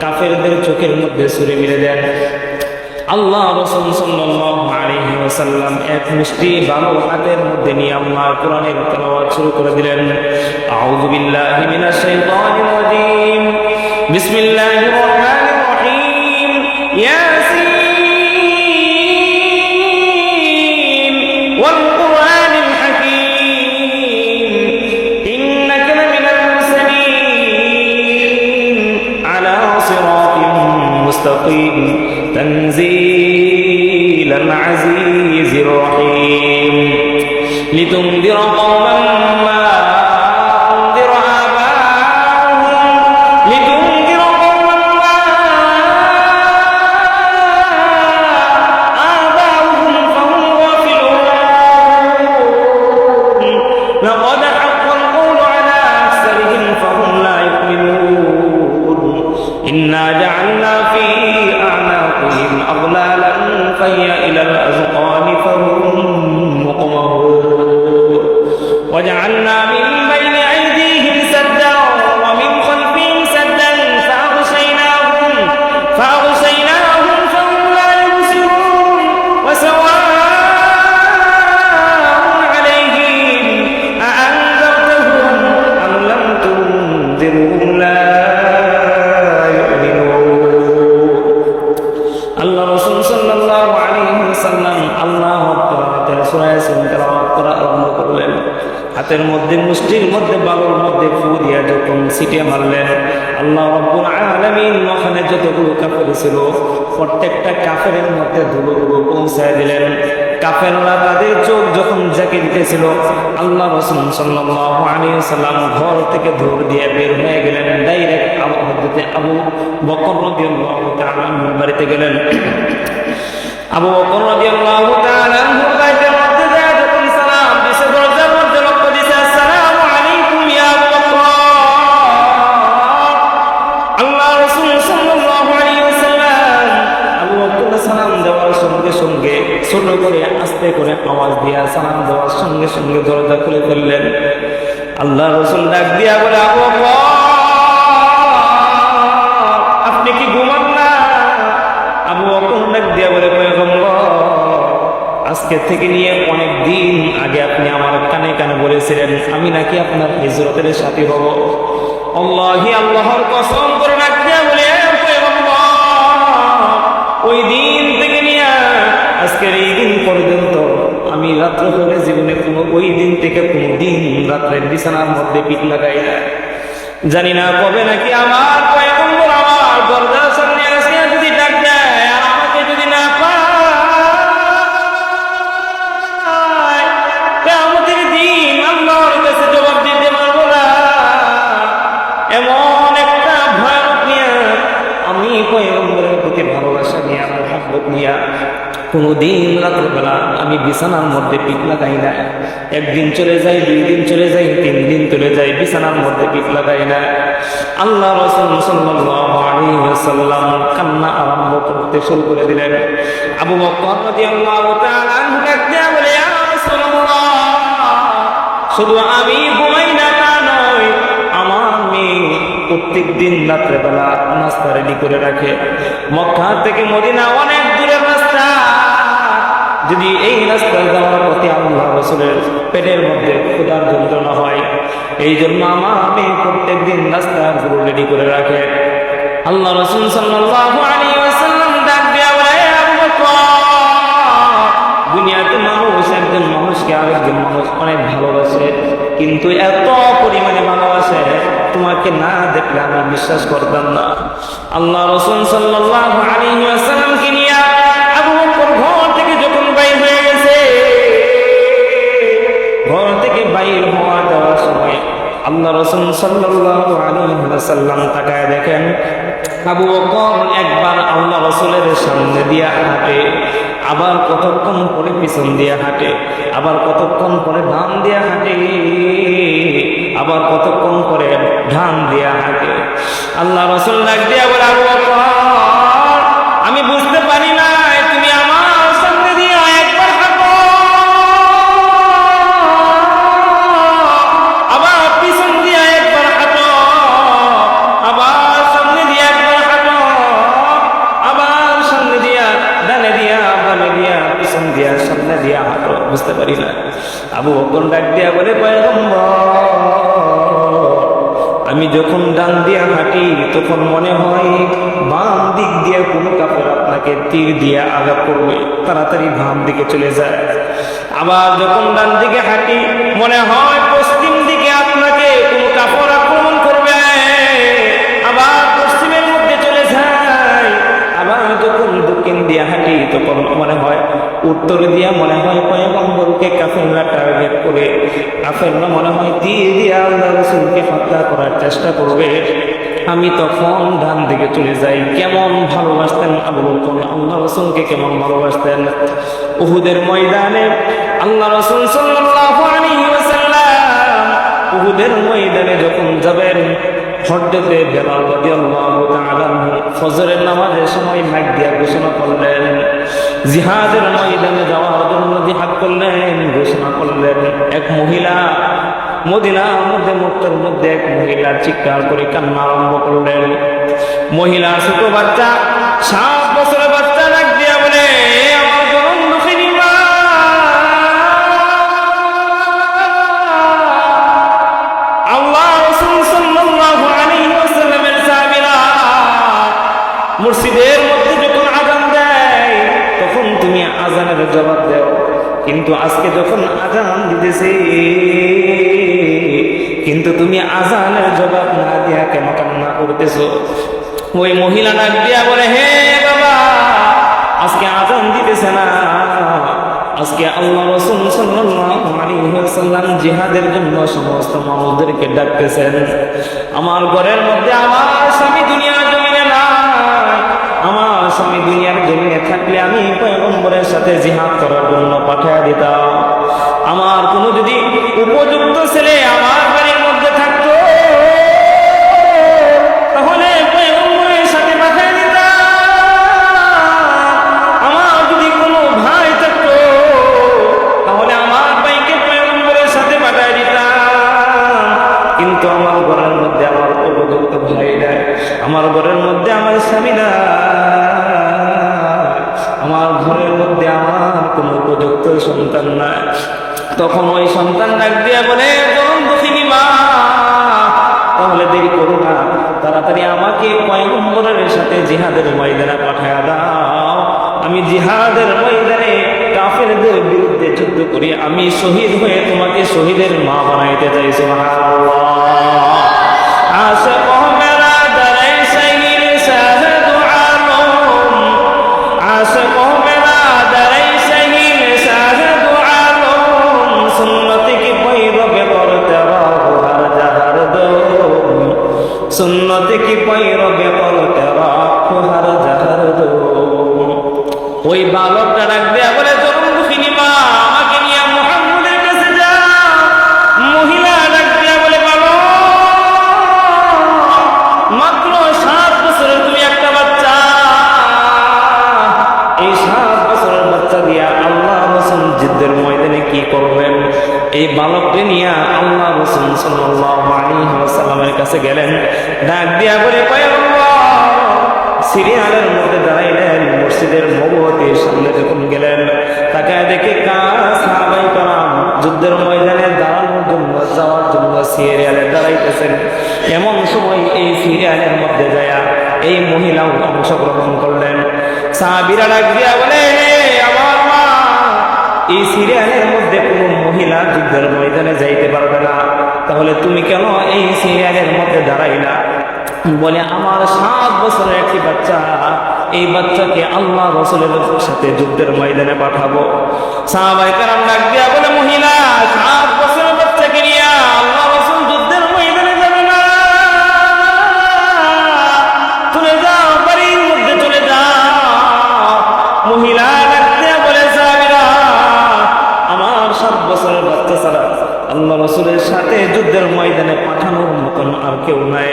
কাফেরদের চোখের মধ্যে ছুরি মেরে দেন। আল্লাহ রাসূল সাল্লাল্লাহু আলাইহি ওয়াসাল্লাম এক মিষ্টি বালু হাতের মধ্যে নিয়ে আল্লাহর কোরআনের তেলাওয়াত শুরু করে দিলেন। আউযু বিল্লাহি মিনাশ শাইতানির রাজীম, বিসমিল্লাহির রহমানির রহিম, ইয়াসিন والقرآن الحكيم إنك لمن المرسلين على صراط مستقيم تنزيل العزيز الرحيم لتنذر قوما ما أنذر آباؤهم لتنذر قوما ما آباؤهم فهم غافلون لقد حق القول على أكثرهم فهم لا يؤمنون إنا جعلنا في أعناقهم أغلالا فهي إلى الأذقان فهم مقمحون وجعلنا من بين أيديهم سدا ومن خلفهم سدا فأغشيناهم فهم لا يبصرون وسواء عليهم أأنذرتهم أم لم تنذرهم لا আল্লাহ রাসূল সাল্লাল্লাহু আলাইহি ওয়াসাল্লাম আল্লাহু আকবার সূরা ইয়াসিন তেলাওয়াত করা আরম্ভ করলেন। হাতের মধ্যে মুষ্টির মধ্যে বালুর মধ্যে ফু দিয়া যখন ছিটিয়ে মারলেন, আল্লাহ রাব্বুল আলামিন ওখানে যতগুলো কাফের ছিল প্রত্যেকটা কাফেরের মধ্যে ধুলোগুলো পৌঁছায় দিলেন। কাফেররা তাদের চোখ যখন ঝাঁকি দিতেছিল, আল্লাহ রাসূল সাল্লাল্লাহু আলাইহি ওয়াসাল্লাম ঘর থেকে দৌড় দিয়ে বের হয়ে গেলেন, ডাইরেক্ট আবু বকর রাদিয়াল্লাহু তাআলা আনহুর বাড়িতে গেলেন। আবু বকর রাদিয়াল্লাহু তাআলা আনহুর বাড়িতে মধ্যে যায় যখন সালাম দিছে, দরজার মধ্যে লক্ষ্য দিছে, আসসালামু আলাইকুম ইয়া আবু বকর। আল্লাহ রাসূল সাল্লাল্লাহু আলাইহি ওয়াসাল্লাম আবু বকর সালাম দেওয়ার সঙ্গে সঙ্গে ছোট করে আস্তে করে আওয়াজ দিয়া সালাম দেওয়ার সঙ্গে সঙ্গে দরজা খুলে ফেললেন। আল্লাহ রাসূল ডাক দিয়া বলে, আবু বকর আপনি কি ঘুমান না? আবু বকর ডাক দিয়া বলে, পয়গম্বর আজকে থেকে নিয়ে অনেক দিন আগে আপনি আমার কানে কানে বলেছিলেন আমি নাকি আপনার হিজরতের সাথী হব। আল্লাহি আল্লাহর কসম করে ডাক দিয়া বলে, পয়গম্বর ওই দিন থেকে নিয়ে আজকের এই দিন পর্যন্ত আমি রাত্র হলে জীবনে ওই দিন থেকে কোনো দিন রাত্রের বিছানার মধ্যে পিঠ লাগাই না। জানি না কবে নাকি আমার পয়গম্বর আমার দরজার সামনে আসে যদি ডাক দেয় আর আমাকে যদি না পায়, কিয়ামতের দিন আল্লাহর কাছে জবাব দিতে পারবো না। এমন একটা ভয়ানক নিয়ে আমি পয়গম্বরের প্রতি ভালোবাসা নিয়ে আমার মহব্বত নিয়া কোনোদিন রাত্রেবেলা আমি বিছানার মধ্যে পিঠ লাগাই না। একদিন চলে যায়, 2 দিন চলে যায়, 3 দিন চলে যায়, বিছানার মধ্যে পিঠ লাগাই না। আল্লাহ রাসূল সাল্লাল্লাহু আলাইহি ওয়াসাল্লাম কান্না আরম্ভ করতে শুরু করে দিলেন। আবু বকর রাদিয়াল্লাহু তাআলা আনহু ডাকতে বলে, ইয়া রাসূলুল্লাহ, শুধু আমি ঘুমাই না তা নয়, আমার মেয়ে প্রত্যেক দিন রাত্রেবেলা নাস্তা রেডি করে রাখে। মক্কা থেকে মদিনা অনেক দূরের রাস্তা, যদি এই রাস্তায় যাওয়ার পথে আল্লাহ রাসূলের পেটের মধ্যে ক্ষুধার যন্ত্রণা হয়, এই জন্য আমার মেয়ে প্রত্যেক দিন নাস্তাগুলো রেডি করে রাখে। আল্লাহ রাসূল সাল্লাল্লাহু আলাইহি ওয়াসাল্লাম ডাক দিয়া বলে, আবু বকর, দুনিয়াতে মানুষ একজন মানুষকে আরেকজন মানুষ অনেক ভালোবাসে, কিন্তু এত পরিমাণে ভালোবাসে তোমাকে না দেখলে আমি বিশ্বাস করতাম না। আল্লাহ রাসূল সাল্লাল্লাহু আলাইহি ওয়াসাল্লামকে নিয়ে আবু বকর ঘর থেকে যখন বাইর হয়ে গেছে, ঘর থেকে বাইর হওয়া যাওয়ার সময় আল্লাহ রাসূল সাল্লাল্লাহু আলাইহি ওয়াসাল্লাম তাকায় দেখেন আবু বকর একবার আল্লাহ রাসূলের সামনে দিয়ে হাঁটে, আবার কতক্ষণ পরে পিছন দিয়ে হাঁটে, আবার কতক্ষণ পরে ডান দিয়ে হাঁটে, আবার কতক্ষণ পরে ডান দিয়ে হাঁটে। আল্লাহ রাসূল ডাক দিয়া বলে, আবু বকর, আমি বুঝতে পারি না তুমি আমার সামনে দিয়ে একবার হাঁটো, আবার পিছন দিয়ে একবার হাঁটো, আবার সামনে দিয়ে একবার হাঁটো, আবার সামনে দিয়া ডানে দিয়া বামে দিয়া পিছন দিয়া সামনে দিয়া হাঁটো, বুঝতে পারি না। আবু বকর ডাক দিয়া বলে, পয়গম্বর, আমি যখন ডান দিয়া হাঁটি তখন মনে হয় বাম দিক দিয়ে কোনো কাপড় আপনাকে তীর দিয়ে আঘাত করবে, তাড়াতাড়ি বাম দিকে চলে যায়। আবার যখন ডান দিকে হাঁটি মনে হয় পশ্চিম দিকে আপনাকে কোনো কাপড় আক্রমণ করবে, আবার পশ্চিমের মধ্যে চলে যায়। আবার যখন দক্ষিণ দিয়ে হাঁটি তখন মনে হয় উত্তর দিয়া মনে হয় পয়গম্বরকে কাফেররা টার্গেট করে, কাফেররা মনে হয় তীর দিয়ে আল্লাহ রাসূলকে হত্যা করার চেষ্টা করবে। আমি তখন ডান দিকে চলে যাই। কেমন ভালোবাসতেন আবু বকর আল্লাহ রাসূলকে, কেমন ভালোবাসতেন। উহুদের ময়দানে আল্লাহ রাসূল সাল্লাল্লাহু আলাইহি ওয়াসাল্লাম উহুদের ময়দানে যখন যাবেন, হযরতে বেলাল রাদিয়াল্লাহু তাআলা ফজরের নামাজের সময় মাইক দিয়া ঘোষণা করলেন, জিহাদের ময়দানে যাওয়ার জন্য জিহাদ করলেন, ঘোষণা করলেন। এক মহিলা মদিনার মধ্যে মক্কার মধ্যে এক মহিলা চিৎকার করে কান্না আরম্ভ করলেন। মহিলা ছোট বাচ্চা 7 বছরের বাচ্চা ডাক দিয়া বলে, আমার জনম দুঃখিনী মা, আল্লাহ রাসূল সাল্লাল্লাহু আলাইহি ওয়াসাল্লামের সাহাবীরা মসজিদের মধ্যে যখন আযান দেয় তখন তুমি আযানের জবাব দাও, কিন্তু আজকে যখন আযান দিতেছে কিন্তু তুমি আযানের জবাব না দিয়া কেন কান্না করতেছো? ওই মহিলা ডাক দিয়া বলে, হে বাবা, আজকে আযান দিতেছে না, আজকে আল্লাহ রাসূল সাল্লাল্লাহু আলাইহি ওয়াসাল্লাম জিহাদের জন্য সমস্ত মানুষদেরকে ডাকতেছেন। আমার ঘরের মধ্যে আমার স্বামী দুনিয়ার জমিনে নাই, আমার স্বামী দুনিয়ার জমিনে থাকলে আমি পয়গম্বরের সাথে জিহাদ করার জন্য পাঠিয়ে দিতাম। আমার কোনো যদি উপযুক্ত ছেলে আমার বাড়ির মধ্যে থাকতো তাহলে পয়গম্বরের সাথে পাঠিয়ে দিতাম। আমার যদি কোনো ভাই থাকতো তাহলে আমার ভাইকে পয়গম্বরের সাথে পাঠিয়ে দিতাম। কিন্তু আমার ঘরের মধ্যে আমার উপযুক্ত ভাই নাই, আমার ঘরের মধ্যে আমার স্বামী নাই, আমার ঘরের মধ্যে আমার কোনো উপযুক্ত সন্তান নাই। তখন ওই সন্তান ডাক দিয়া বলে, জনম দুঃখিনী মা, তাহলে দেরি করো না, তাড়াতাড়ি আমাকে পয়গম্বরের সাথে জিহাদের ময়দানে পাঠায়া দাও। আমি জিহাদের ময়দানে কাফেরদের বিরুদ্ধে যুদ্ধ করি, আমি শহীদ হয়ে তোমাকে শহীদের মা বানাইতে চাই। সুবহানাল্লাহ। আশিক মেরা দরে শহীদ শাহদ আলম, আশিক মেরা দরে শহীদ শাহদ আলম, সুন্নত কি पैरवी करते रहो हर जहर दो, सुन्नत की पैरवी करते रहो हर जहर दो। ওই বালকটা ডাক দেয়া বলে, জন্মদুঃখিনী মা, আমাকে নিয়ে মুহাম্মদের কাছে যা। মহিলা ডাক দেয়া বলে, বালক, মাত্র 7 বছরের তুমি একটা বাচ্চা, এই 7 বছরের বাচ্চা দিয়া আল্লাহ রাসূল যুদ্ধের ময়দানে কি করবেন? এই বালককে নিয়ে আল্লাহ রাসূল সাল্লাল্লাহু আলাইহি ওয়াসাল্লামের কাছে গেলেন। ডাক দিয়া বলে, পয়গম্বর, সিরিয়ালের মধ্যে দাঁড়াইলেন। মসজিদের নববতীর সামনে যখন গেলেন, তাকে দেখে সাহাবায়ে কেরাম যুদ্ধের ময়দানে দাঁড়ানোর জন্য, যাওয়ার জন্য সিরিয়ালে দাঁড়াইতেছেন। এমন সময় এই সিরিয়ালের মধ্যে যায়া এই মহিলাও অংশগ্রহণ করলেন। সাহাবীরা ডাক দিয়া বলে, আমার মা, এই সিরিয়ালের মধ্যে কোনো মহিলা যুদ্ধের ময়দানে যাইতে পারবে না, তাহলে তুমি কেন এই সিরিয়ালের মধ্যে দাঁড়াইলা? বলে, আমার 7 বছরের একটি বাচ্চা, এই বাচ্চাকে আল্লাহ রাসূলের সাথে যুদ্ধের ময়দানে পাঠাবো। সাহাবায়ে কেরাম ডাক দিয়া বলে, মহিলা, 7 বছরের বাচ্চাকে নিয়ে আল্লাহ রাসূল যুদ্ধের ময়দানে যাবে না, চলে যাও, বাড়ির মধ্যে চলে যাও। মহিলা ডাক দিয়া বলে, সাহাবীরা, আমার 7 বছরের বাচ্চা ছাড়া আল্লাহ রাসূলের সাথে যুদ্ধের ময়দানে পাঠানোর মতন আর কেউ নাই।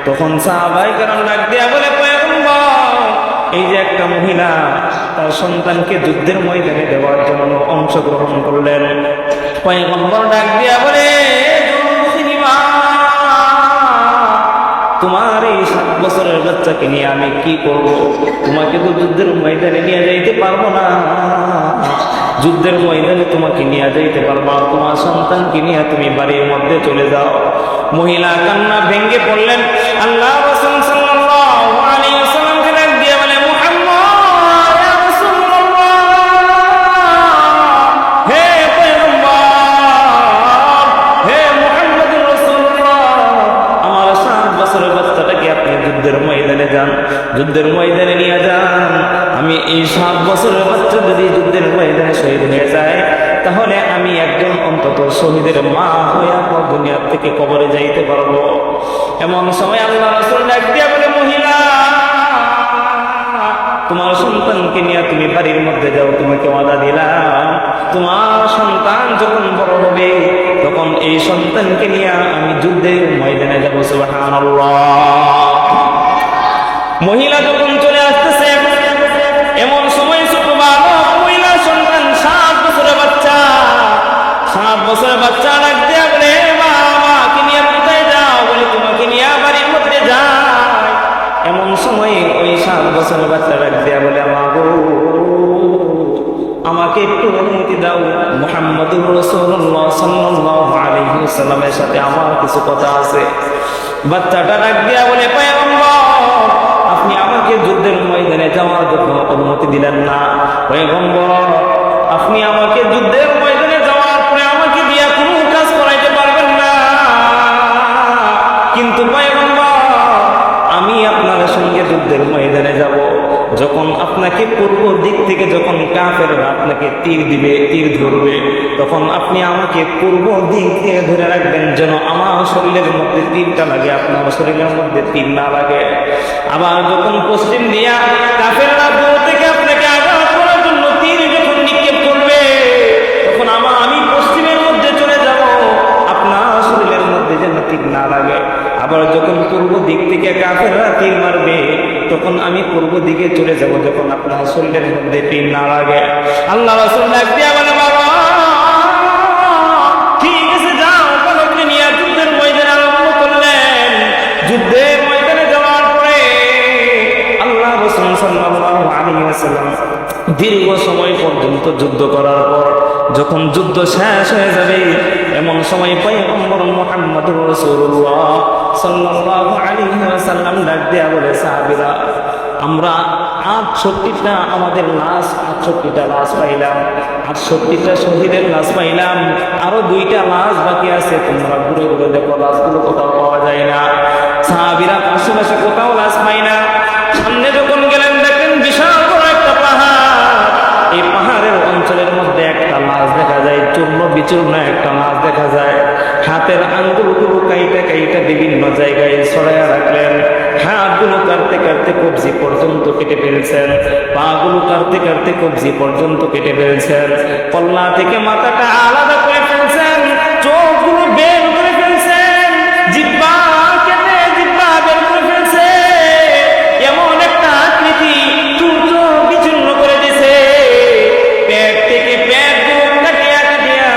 তখন সাহাবায়ে কেরাম ডাক দিয়া বলে, পয়গম্বর, এই যে একটা মহিলা তার সন্তানকে যুদ্ধের ময়দানে দেওয়ার জন্য অংশগ্রহণ করলেন। পয়গম্বর ডাক দিয়া বলে, জন্মদুঃখিনী মা, তোমার এই 7 বছরের বাচ্চাকে নিয়ে আমি কি করব? তোমাকে তো যুদ্ধের ময়দানে নিয়ে যাইতে পারবো না, যুদ্ধের ময়দানে তোমাকে নিয়ে যাইতে পারবো না, তোমার সন্তানকে নিয়ে তুমি বাড়ির মধ্যে চলে যাও। মহিলা কান্না ভেঙ্গে পড়লেন। আল্লাহ রাসূল সাল্লাল্লাহু আলাইহি ওয়াসাল্লামকে ডাক দিয়ে বলে, মুহাম্মদ, ইয়া রাসূলুল্লাহ, হে পয়গম্বর, হে মুহাম্মদুর রাসূলুল্লাহ, আমার 7 বছরের বাচ্চাটাকে আপনি যুদ্ধের ময়দানে যান, যুদ্ধের ময়দানে নিয়ে যান। আমি এই 7 বছরের বাচ্চা যদি যুদ্ধের ময়দানে শহীদ হয়ে যায়, তাহলে আমি একজন অন্তত শহীদের মা হইয়া দুনিয়া থেকে কবরে যাইতে পারবো। এমন সময় আল্লাহ রাসূল ডাক দিয়া বলে, মহিলা, তোমার সন্তানকে নিয়ে তুমি বাড়ির মধ্যে যাও, তোমাকে ওয়াদা দিলাম, তোমার সন্তান যখন বড় হবে তখন এই সন্তানকে নিয়ে আমি যুদ্ধের ময়দানে যাব। সুবহানাল্লাহ। মহিলা যখন চলে আসতেছে, এমন সময় ছোট বালক, মহিলা সন্তান, 7 বছরের বাচ্চা, 7 বছরের বাচ্চা ডাক দিয়া বলে, মা, আমাকে নিয়ে কোথায় যাও? বলে, তোমাকে নিয়ে বাড়ির মধ্যে যাই। এমন সময় ওই 7 বছরের বাচ্চা ডাক দিয়া বলে, মা গো, আমাকে একটু অনুমতি দাও, মুহাম্মদুর রাসূলুল্লাহ সাল্লাল্লাহু আলাইহি ওয়াসাল্লামের সাথে আমার কিছু কথা আছে। বাচ্চাটা ডাক দিয়া বলে, পয়গম্বর, আপনি আমাকে যুদ্ধের ময়দানে যাওয়ার জন্য অনুমতি দিলেন না। পয়গম্বর, আপনি আমাকে যুদ্ধের ময়দানে যাওয়ার পরে আমাকে দিয়া কোনো কাজ করাইতে পারবেন না, কিন্তু পয়গম্বর, আমি আপনার সঙ্গে যুদ্ধের ময়দানে যাব। যখন আপনাকে পূর্ব দিক থেকে যখন কাফেররা আপনাকে তীর দিবে, তীর ধরবে, তখন আপনি আমাকে পূর্ব দিক থেকে ধরে রাখবেন, যেন আমার শরীরের মধ্যে তীরটা লাগে, আপনার শরীরের মধ্যে তীর না লাগে। আবার যখন পশ্চিম দিয়া কাফেররা দূর থেকে আপনাকে আঘাত করার জন্য তীর যখন নিক্ষেপ করবে, তখন আমি পশ্চিমের মধ্যে চলে যাব, আপনার শরীরের মধ্যে যেন তীর না লাগে। আবার যখন পূর্ব দিক থেকে কাফেররা তীর মারবে, তখন আমি পূর্ব দিকে চলে যাব, যখন আপনার শরীরের মধ্যে তীর না লাগে। আল্লাহ রাসূল ডাক দিয়া বলে, বাবা, ঠিক আছে, যাও। বালককে নিয়ে যুদ্ধের ময়দানে আরম্ভ করলেন। যুদ্ধের ময়দানে যাওয়ার পরে আল্লাহ রাসূল সাল্লাল্লাহু আলাইহি ওয়াসাল্লাম দীর্ঘ সময় পর্যন্ত যুদ্ধ করার পর যখন যুদ্ধ শেষ হয়ে যাবে, এমন সময় পয়গম্বর মুহাম্মদুর রাসূলুল্লাহ সাল্লাল্লাহু আলাইহি ওয়াসাল্লাম ডাক দিয়া বলে, সাহাবীরা, আমরা 68টা আমাদের লাশ, 68টা লাশ পাইলাম, 68টা শহীদের লাশ পাইলাম, আরো 2টা লাশ বাকি আছে, তোমরা ঘুরে ঘুরে দেখো, লাশগুলো কোথাও পাওয়া যায় না। সাহাবীরা আশেপাশে কোথাও লাশ পাই না। সামনে যখন গেলেন, দেখেন বিশাল বড় একটা পাহাড়। এই পাহাড়ের অঞ্চলের মধ্যে একটা লাশ দেখা যায়, চূর্ণ বিচূর্ণ একটা লাশ দেখা যায়। হাতের আঙ্গুলগুলো কাইটা কাইটা বিভিন্ন জায়গায় ছড়াইয়া রাখলেন। হাতগুলো কাটতে কাটতে কাটতে কবজি পর্যন্ত কেটে ফেলছেন, পাগুলো কাটতে কাটতে কবজি পর্যন্ত কেটে ফেলছেন, কল্লা থেকে মাথাটা আলাদা করে ফেলছেন, চোখগুলো বের করে ফেলছেন, জিহ্বা কেটে জিহ্বা বের করে ফেলছে, এমন একটা আকৃতি টুকরো বিচূর্ণ করে দিয়েছে। পেট থেকে পেটগুলো কাটিয়া কাটিয়া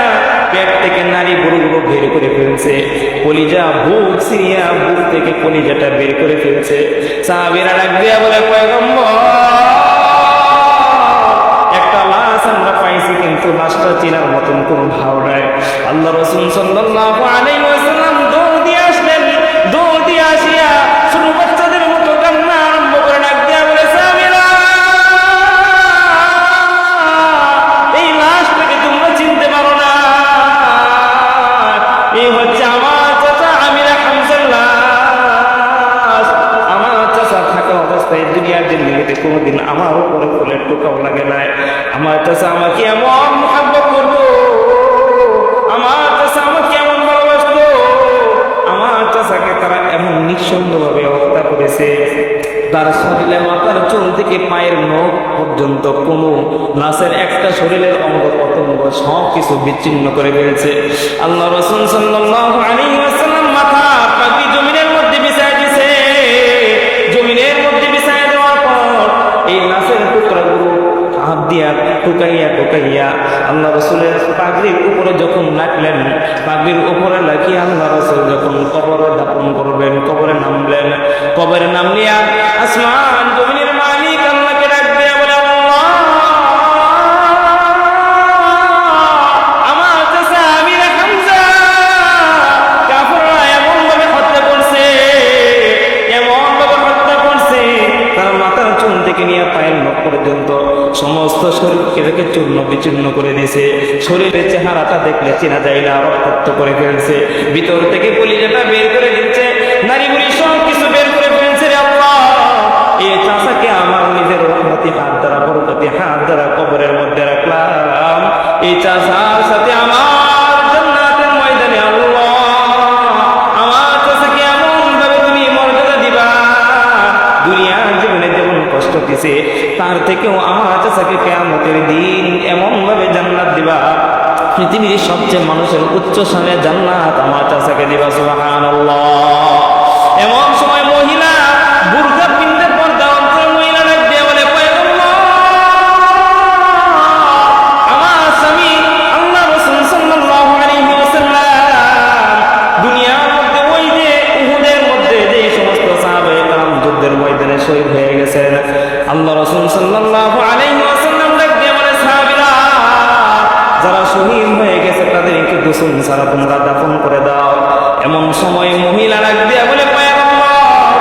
পেট থেকে নারী গরুগুলো বের করে ফেলছে, কলিজা বুক সিরিয়া বুক থেকে কলিজাটা বের করে ফেলছে। সাহাবীরা ডাক দিয়া বলে, পয়গম্বর, একটা লাশ আমরা পাইছি কিন্তু লাশটা চেনার মতন কোনো ভাব নাই। আল্লাহ রাসূল সাল্লাল্লাহু আলাইহি ওয়াসাল্লাম দৌড় দিয়ে আসলেন, দৌড় দিয়ে আসিয়া ছোট বাচ্চাদের মতো কান্না আরম্ভ করে ডাক দিয়া বলে, সাহাবীরা, এই লাশটাকে তোমরা চিনতে পারো না, এই হচ্ছে আমার চাচা আমিরা হামজার লাশ। আমার চাচা থাকা অবস্থায় দুনিয়ার জিন্দেগিতে কোনোদিন আমার উপরে ফুলের টোকাও লাগে নাই। আমার চাচা আমাকে এমন মুহাব্বত করতো, আমার চাচা আমাকে এমন ভালোবাসতো, আমার চাচাকে তারা এমন নিঃসন্দেহভাবে হত্যা করেছে, তার শরীরে মাথার চুল থেকে পায়ের নখ পর্যন্ত কোনো লাশের একটা শরীরের অঙ্গ প্রত্যঙ্গ সব কিছু বিচ্ছিন্ন করে ফেলেছে। আল্লাহ রাসূল সাল্লাল্লাহু আলাইহি ওয়াসাল্লাম মাথা পাগড়ি জমিনের মধ্যে বিছায় দিয়েছে। জমিনের মধ্যে বিছায় দেওয়ার পর এই লাশের টুকরাগুলো হাত দিয়া টুকাইয়া টুকাইয়া আল্লাহ রাসূলের পাগড়ির উপরে যখন রাখলেন, পাগড়ির উপরে রাখিয়া আল্লাহ রাসূল যখন কবরে দাফন করবেন, কবরে নামলেন, কবরে নামলিয়া আসমান জমিনের মালিক আল্লাহকে ডাক দিয়া বলে, আল্লাহ, আমার চাচা আমিরা হামজা কাফেররা এমন ভাবে হত্যা করছে, এমন ভাবে হত্যা করছে, তার মাথার চুল থেকে নিয়ে পায়ের নখ পর্যন্ত সমস্ত শরীরকে রেখে চূর্ণ বিচূর্ণ করে দিয়েছে। শরীরের চেহারাটা দেখলে চেনা যায় না, রক্তাক্ত করে ফেলছে, ভিতর থেকে কলিজাটা বের করে দিচ্ছে, নারী বুড়ি সব কিছু বের করে ফেলছে। রে আল্লাহ, এই চাচাকে আমার নিজের রহমতি হাত দ্বারা বরকতি হাত দ্বারা কবরের মধ্যে রাখলাম, এই চাচার সাথে আমার জান্নাতের ময়দানে আল্লাহ আমার চাচাকে এমন ভাবে তুমি মর্যাদা দিবা, দুনিয়ার জীবনে যেমন কষ্ট দিছে তার থেকেও আমার চাচাকে কিয়ামতের দিন এমন ভাবে জান্নাত দিবা, পৃথিবীর সবচেয়ে মানুষের উচ্চ স্থানে জান্নাত আমার চাচাকে দিবা। সুবহানাল্লাহ। এমন সময় মহিলা বুরকা পিনতে পর্দা অন্তরে মহিলা ডাক দিয়ে বলে, পয়গম্বর, আমার স্বামী আল্লাহ রাসূল সাল্লাল্লাহু আলাইহি ওয়াসাল্লাম দুনিয়ার মধ্যে ওই যে উহুদের মধ্যে যে সমস্ত সাহাবায়ে কেরাম যুদ্ধের ময়দানে শহীদ হয়ে গেছেন, আল্লাহ রাসূল সাল্লাল্লাহু আলাইহি ওয়াসাল্লাম ডাক দিয়ে বলে, সাহাবীরা, যারা শহীদ হয়ে গেছে তাদেরকে গোসল ছাড়া তোমরা দাফন করে দাও। এমন সময় মহিলা ডাক দিয়া বলে, পয়গম্বর,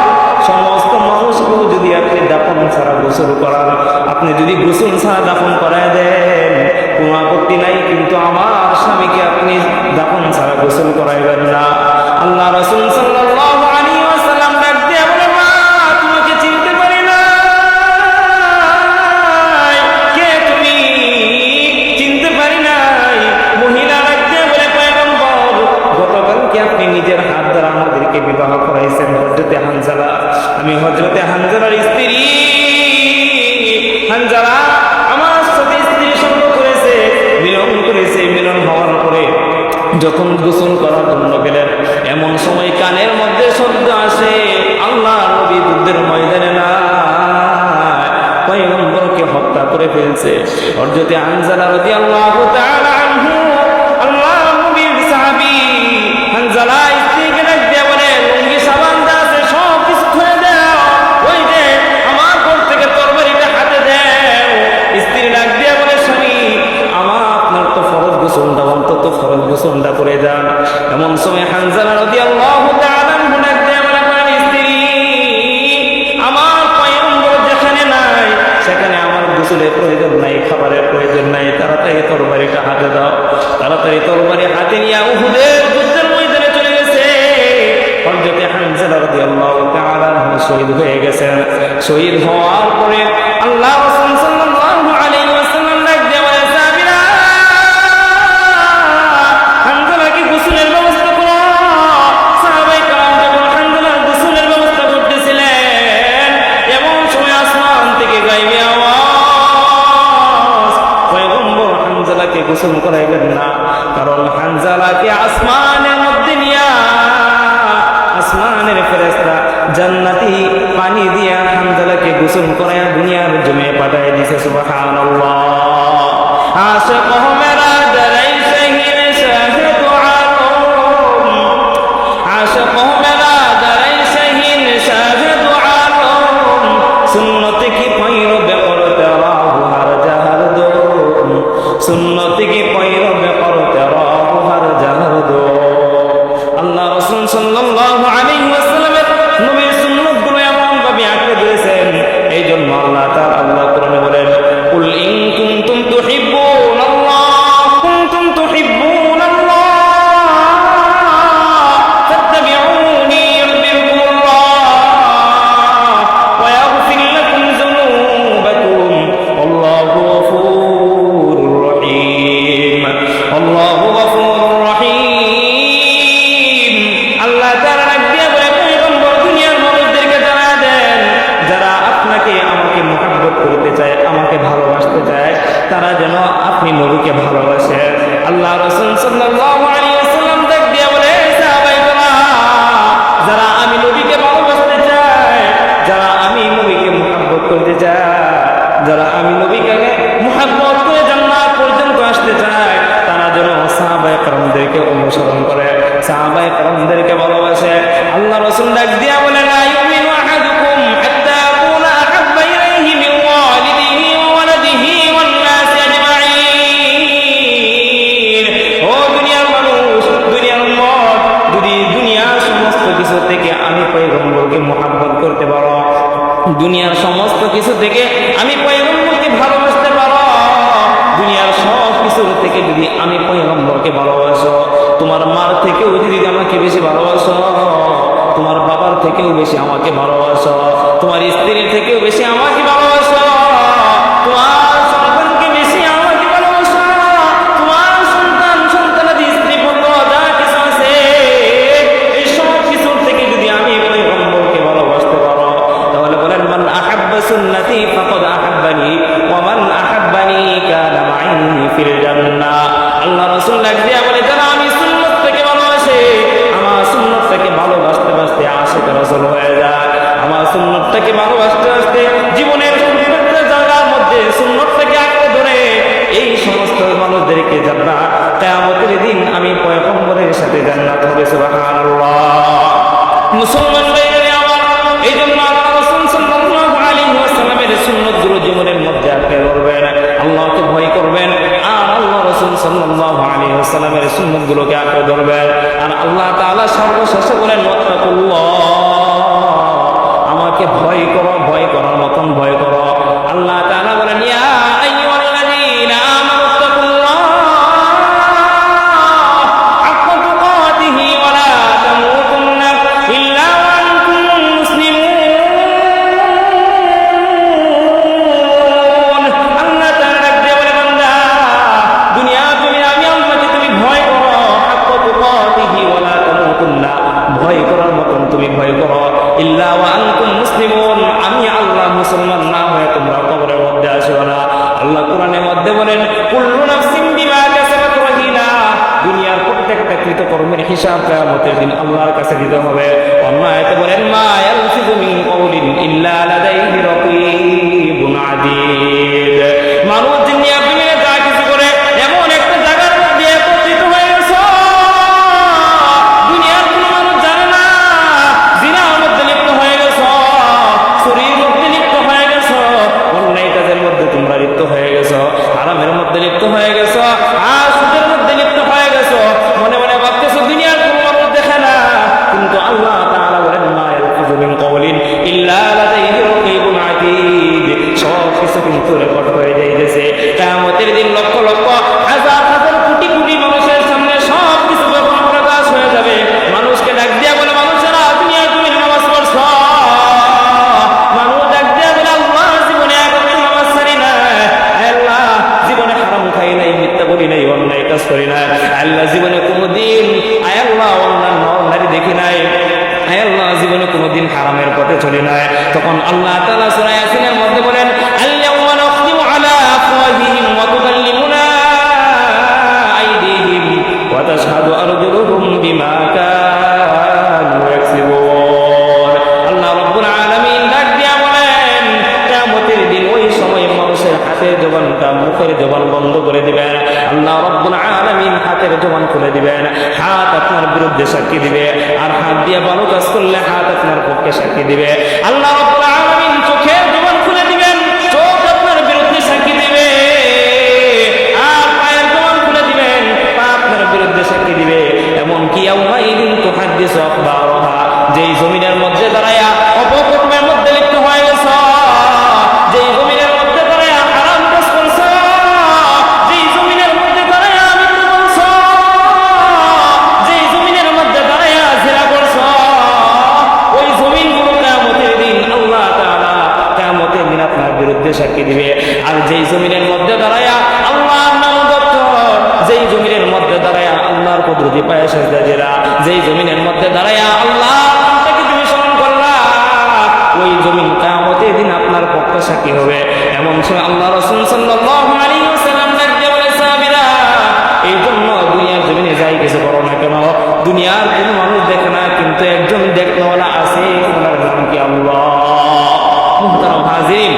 সমস্ত মানুষকেও যদি আপনি দাফন ছাড়া গোসল করান, আপনি যদি গোসল ছাড়া দাফন করায় দেন কোনো আপত্তি নাই, কিন্তু আমার স্বামীকে আপনি দাফন ছাড়া গোসল করাইবেন না। আল্লাহ রাসূল সাল্লাল্লাহু আলাইহি ওয়াসাল্লাম ডাক দিয়া বলে, মা, তোমাকে চিনতে পারি না, কে তুমি? চিনতে পারি নাই। মহিলা ডাক দিয়া বলে, পয়গম্বর, গতকালকে আপনি নিজের হাত দ্বারা আমাদেরকে বিবাহ করাইছেন হযরতে হানজালা, আমি হযরতে হানজালার স্ত্রী। হানজালা আমার সাথে স্ত্রী সঙ্গ করেছে, মিলন করেছে, মিলন হওয়ার পরে যখন গোসল করার জন্য গেলেন, এমন সময় কানের মধ্যে শব্দ আসে, আল্লাহ নবী যুদ্ধের ময়দানে না, পয়গম্বরকে হত্যা করে ফেলছে। হযরতে হানজালা রাদিয়াল্লাহু তাআলা আনহু, আল্লাহ নবীর সাহাবী, হানজালা স্ত্রীকে ডাক দিয়ে বলে, লুঙ্গি সাবান যা আছে সব কিছু খুলে দাও, ওই যে আমার ঘর থেকে তরবারিটা হাতে দাও। স্ত্রী ডাক দিয়ে বলে, স্বামী, আপনার তো ফরজ গোসলটা অন্তত ফরজ গোসলটা করে যান। এমন সময় হানজালা রাদিয়াল্লাহু তাআলা আনহু ডাক দিয়ে বলে, স্ত্রী, আমার পয়গম্বর যেখানে নাই সেখানে আমার গোসলের প্রয়োজন নাই, খাবারের প্রয়োজন নাই, তাড়াতাড়ি তরবারিটা হাতে দাও। তাড়াতাড়ি তরবারি হাতে নিয়ে উহুদের যুদ্ধের ময়দানে চলে গেছে। হযরতে হানজালা রাদিয়াল্লাহু তাআলা আনহু শহীদ হয়ে গেছেন। শহীদ হওয়ার পরে আল্লাহ রাসূল সাল্লাল্লাহু আলাইহি ওয়াসাল্লাম ডাক দিয়ে বলে, সাহাবীরা, হানজালাকে গোসলের ব্যবস্থা করো। সাহাবায়ে কেরাম যখন হানজালার গোসলের ব্যবস্থা করতেছিলেন, পানি দিয়া হানজালাকে গোসল করায়া দুনিয়ার জমে পাঠায় দিছে সুবহানাল্লাহ আশিক মেরা দরাই শহীদ শাহিদ আলম আশিক মেরা দরাই শহীদ শাহিদ আলম সুন্নত কি পয়রবে করতে রাহু হর জাহর দো সুন্নত কি পয়রবে করতে রাহু হর জাহর দো আল্লাহ রাসূল সাল্লাল্লাহু আলাইহি ওয়াসাল্লামের নবীর সুন্নাতগুলো এমন ভাবে আঁকড়ে ধরেছেন এইজন্য আল্লাহ তাআলা আল্লাহ কোরআনে বলেন কুল ইন কুনতুম তুহিব্বুনাল্লাহ কুনতুম তুহিব্বুনাল্লাহ ফাত্তাবিউনি ইউহিব্বুকুমুল্লাহ ওয়া ইয়াগফির লাকুম যুনুবাকুম আল্লাহু গফুরুর রহিম আল্লাহু গফুরুর রহিম আল্লাহ তাআলা ডাক দিয়ে বলে পয়গম্বর দুনিয়ার মানুষদেরকে জানায় দেন যারা আপনাকে আমাকে মুহাব্বত করতে চায় আমাকে ভালোবাসতে চায় তারা যেন আপনি নবীকে ভালোবাসে আল্লাহ রাসূল সাল্লাল্লাহু আলাইহি ওয়াসাল্লাম ডাক দিয়ে বলে সাহাবায়ে কেরাম যারা আমি নবীকে ভালোবাসতে চায় যারা আমি নবীকে মুহাব্বত করতে চায় যারা আমি নবীকে মুহাব্বত করে জান্নাত পর্যন্ত আসতে চায় তারা যেন সাহাবায়ে কেরামদেরকে অনুসরণ করে সাহাবায়ে কেরামদেরকে ভালোবাসে আল্লাহ রাসূল ডাক দিয়া বলে লা ইউমিনু আহাদুকুম হাত্তা আকুনা আহাব্বা ইলাইহি মিন ওয়ালিদিহি ওয়া ওয়ালাদিহি ওয়ান নাসি আজমাইন ও দুনিয়ার মানুষ দুনিয়ার উম্মত যদি দুনিয়ার সমস্ত কিছু থেকে আমি পয়গম্বরকে মুহাব্বত করতে পারো দুনিয়ার সমস্ত কিছু থেকে আমি পয়গম্বরকে ভালোবাসতে পারো দুনিয়ার সব কিছু থেকে যদি আমি পয়গম্বরকে ভালোবাসো তোমার মার থেকেও যদি আমাকে বেশি ভালোবাসো তোমার বাবার থেকেও বেশি আমাকে ভালোবাসো তোমার স্ত্রীর থেকেও বেশি আমাকে ভালোবাসো তোমার সন্তানকে বেশি আমাকে ভালোবাসো তোমার সন্তান সন্তানাদি স্ত্রী পুত্র যা কিছু আছে এই সব কিছুর থেকে যদি আমি পয়গম্বরকে ভালোবাসতে পারো তাহলে বলেন মান আহাব্বা সুন্নতি ফাকাদ আহাব্বানি ওয়া মান আহাব্বানি কানা মাই ফিল জান্নাহ আল্লাহ রাসূল ডাক দিয়া বলে যারা আমি সুন্নাত থেকে ভালোবাসে আমার সুন্নাতটাকে ভালোবাসতে বাসতে আশিক রাসূল হয়ে যায় আমার সুন্নাতটাকে ভালোবাসতে বাসতে জীবনের প্রত্যেকটা জায়গার মধ্যে সুন্নাতটাকে আঁকড়ে ধরে এই সমস্ত মানুষদেরকে জান্নাত কিয়ামতের দিন আমি পয়গম্বরের সাথে জান্নাত হবে সুবহানাল্লাহ মুসলমান ভাইরা আমার এইজন্য আল্লাহ রাসূল সাল্লাল্লাহু আলাইহি ওয়াসাল্লামের সুন্নাতগুলো জীবনের মধ্যে আঁকড়ে ধরবেন আল্লাহকে ভয় করবেন আর আল্লাহ রাসূল সাল্লাল্লাহু আলাইহি ওয়াসাল্লামের সুন্নাতগুলোকে আঁকড়ে ধরবেন আর আল্লাহ তাআলা সর্বশেষে বলেন ওয়াত্তাকুল্লাহ আমাকে ভয় করো ভয় করার মতন ভয় করো আল্লাহ তাআলা বলেন ইয়া আইয়ুহাল্লাযীনা আমানু তাকুল্লাহ হাক্কা তুকাতিহি ওয়া লা তামুতুন্না ইল্লা ওয়া আনতুম মুসলিমুন আল্লাহ তাআলা ডাক দিয়ে বলে বান্দা দুনিয়া তুমি আমি আল্লাহকে তুমি ভয় করো হাক্কা তুকাতিহি ওয়া লা তামুতুন্না ভয় করার মতন তুমি ভয় করো ইল্লা ওয়া আনতুম মুসলিমুন আমি আল্লাহ মুসলমান না হয়ে তোমরা কবরের মধ্যে আসো না আল্লাহ কোরআনের মধ্যে বলেন কুল্লু নাফসিন বিমা কাসাবাত রাহিনা দুনিয়ার প্রত্যেকটা কৃতকর্মের হিসাব কিয়ামতের দিন আল্লাহর কাছে দিতে হবে অন্য আয়াতে বলেন মা ইয়ালফিযু মিন কাউলিন ইল্লা লাদাইহি রাকীবুন আতীদ মানুষ দুনিয়া দুনিয়া যা কিছু করে এমন একটা জায়গার মধ্যে একত্রিত হয়ে গেছে দুনিয়ার কোনো মানুষ জানে না জিনার মধ্যে লিপ্ত হয়ে গেছে চুরির মধ্যে লিপ্ত হয়ে গেছে অন্যায় কাজের মধ্যে তোমরা লিপ্ত হয়ে গেছো হারামের মধ্যে লিপ্ত হয়ে গেছো আর সুদের মধ্যে লিপ্ত হয়ে গেছো মনে মনে ভাবতেছো দুনিয়ার কোনো মানুষ দেখে না কিন্তু আল্লাহ তাআলা বলেন মা ইয়ালফিযু মিন কাউলিন ইল্লা লাদাইহি রাকীবুন আতীদ সব কিছু কিন্তু রেকর্ড হয়ে যাইতেছে কিয়ামতের দিন লক্ষ লক্ষ হাজার হাজার কোটি কোটি মানুষের সামনে সব কিছু যখন প্রকাশ হয়ে যাবে মানুষকে ডাক দিয়া বলে মানুষেরা দুনিয়ার তুমি নামাজ পড়ছো মানুষ ডাক দিয়া বলে আল্লাহ জীবনে একদিন নামাজ ছাড়ি না আল্লাহ জীবনে হারাম খাই নাই মিথ্যা বলি নাই অন্যায় কাজ করি না আল্লাহ জীবনে কোনোদিন আল্লাহ অন্যান্য নারী দেখি নাই আল্লাহ জীবনে কোনোদিন হারামের পথে চলি নাই তখন আল্লাহ তাআলা সূরা ইয়াসিনের মধ্যে বলেন আল-ইয়াওমা নাখতিমু আলা আফওয়াহিহিম ওয়া তুকাল্লিমুনা আইদিহিম ওয়া তাশহাদু আরজুলুহুম বিমা কানু ইয়াকসিবুন আল্লাহ রাব্বুল আলামিন হাতের জবান বন্ধ করে দিবেন। আল্লাহ রাব্বুল আলামিন হাতের জবান খুলে দিবেন। হাত আপনার বিরুদ্ধে সাক্ষী দিবে, আর হাত দিয়ে ভালো কাজ করলে হাত আপনার পক্ষে সাক্ষী দিবে। আল্লাহ রাব্বুল আলামিন চোখের জবান খুলে দিবেন, চোখ আপনার বিরুদ্ধে সাক্ষী দিবে। আর পায়ের জবান খুলে দিবেন, পা আপনার বিরুদ্ধে সাক্ষী দিবে। এমনকি ইয়াউমাইদিন তুহাদ্দিসু আখবারাহা, যেই জমিনের মধ্যে দাঁড়ায়া অপকর্মের মধ্যে লিপ্ত হয়ে গেছ, যেই জমিনের মধ্যে দাঁড়ায়া হারাম কাজ করছ, যেই জমিনের মধ্যে দাঁড়ায়া মৃত্যু বলছ, যেই জমিনের মধ্যে দাঁড়ায়া জেনা করছ, ওই জমিনগুলো কিয়ামতের দিন আল্লাহ তাআলা কিয়ামতের দিন আপনার বিরুদ্ধে সাক্ষী দিবে। আর যেই জমিনের মধ্যে দাঁড়ায়া আল্লাহর নাম জপছ, যেই জমিনের মধ্যে দাঁড়ায়া আল্লাহর কুদরতি পায়ে সেজদা দিলা, যেই জমিনের মধ্যে দাঁড়ায়া আল্লাহ ওই জমিন কিয়ামতের দিন আপনার পক্ষে সাক্ষী হবে। এমন সময় আল্লাহ রাসূল সাল্লাল্লাহু আলাইহি ওয়াসাল্লাম ডাক দিয়ে বলে, সাহাবীরা, এই জন্য দুনিয়ার জমিনে যাই কিছু করো না কেন, দুনিয়ার কোনো মানুষ দেখে না, কিন্তু একজন দেখনেওয়ালা আছে, ওনার নাম কি আল্লাহ। মুহতারাম হাজিরিন,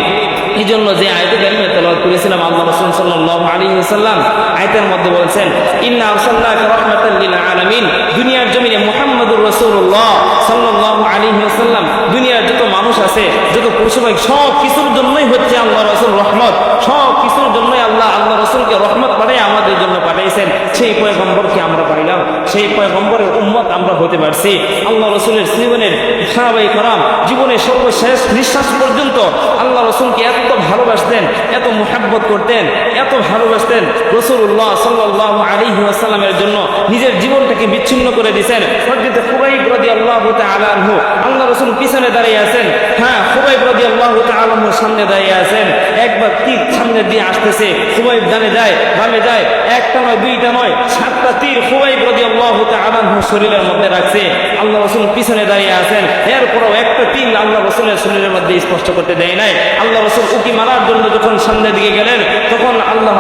এই জন্য যে আয়াতে কারিমা তেলাওয়াত করেছিলাম, আল্লাহ রাসূল সাল্লাল্লাহু আলাইহি ওয়াসাল্লাম আয়াতের মধ্যে বলেছেন, ইন্না আরসালনাকা রাহমাতাল লিল আলামিন, দুনিয়ার জমিনে মুহাম্মদুর রাসূলুল্লাহ সাল্লাল্লাহু আলাইহি ওয়াসাল্লাম দুনিয়ার যত মানুষ আছে, যত পশুপাখি, সব কিছুর জন্যই হচ্ছে আল্লাহ রাসূল রহমত, সব কিছুর জন্যই আল্লাহ রাসূলকে রহমত পাঠিয়ে আমাদের জন্য পাঠিয়েছেন। সেই পয়গম্বরকে আমরা পাইলাম, সেই পয়গম্বরের উম্মত আমরা হতে পারছি। আল্লাহ রাসূলের জীবনের সাহাবায়ে কেরাম জীবনের সর্বশেষ নিঃশ্বাস পর্যন্ত আল্লাহ রাসূলকে এত ভালোবাসতেন, এত মুহাব্বত করতেন, এত ভালোবাসতেন, রাসূলুল্লাহ সাল্লাল্লাহু আলাইহি ওয়াসাল্লামের জন্য নিজের জীবনটাকে বিচ্ছিন্ন করে দিয়েছেন। হযরত খুবাইব রাদিয়াল্লাহু তাআলা আনহু, আল্লাহ রাসূল পিছনে দাঁড়িয়ে আছেন, হ্যাঁ, খুবাইব রাদিয়াল্লাহু তাআলা আনহুর সামনে দাঁড়িয়ে আছেন। একবার তীর সামনে দিয়ে আসতেছে, খুবাইব ডানে যায়, বামে যায়, একটা নয়, দুইটা নয়, 7টা তীর খুবাইব রাদিয়াল্লাহু তাআলা আনহুর শরীরের মধ্যে রাখছে। আল্লাহ রাসূল পিছনে দাঁড়িয়ে আছেন, এরপরও একটা তীর আল্লাহ রাসূলের শরীরের মধ্যে স্পর্শ করতে দেয় নাই। আল্লাহ রাসূল উকি মারার জন্য যখন সামনের দিকে গেলেন, তখন আল্লাহ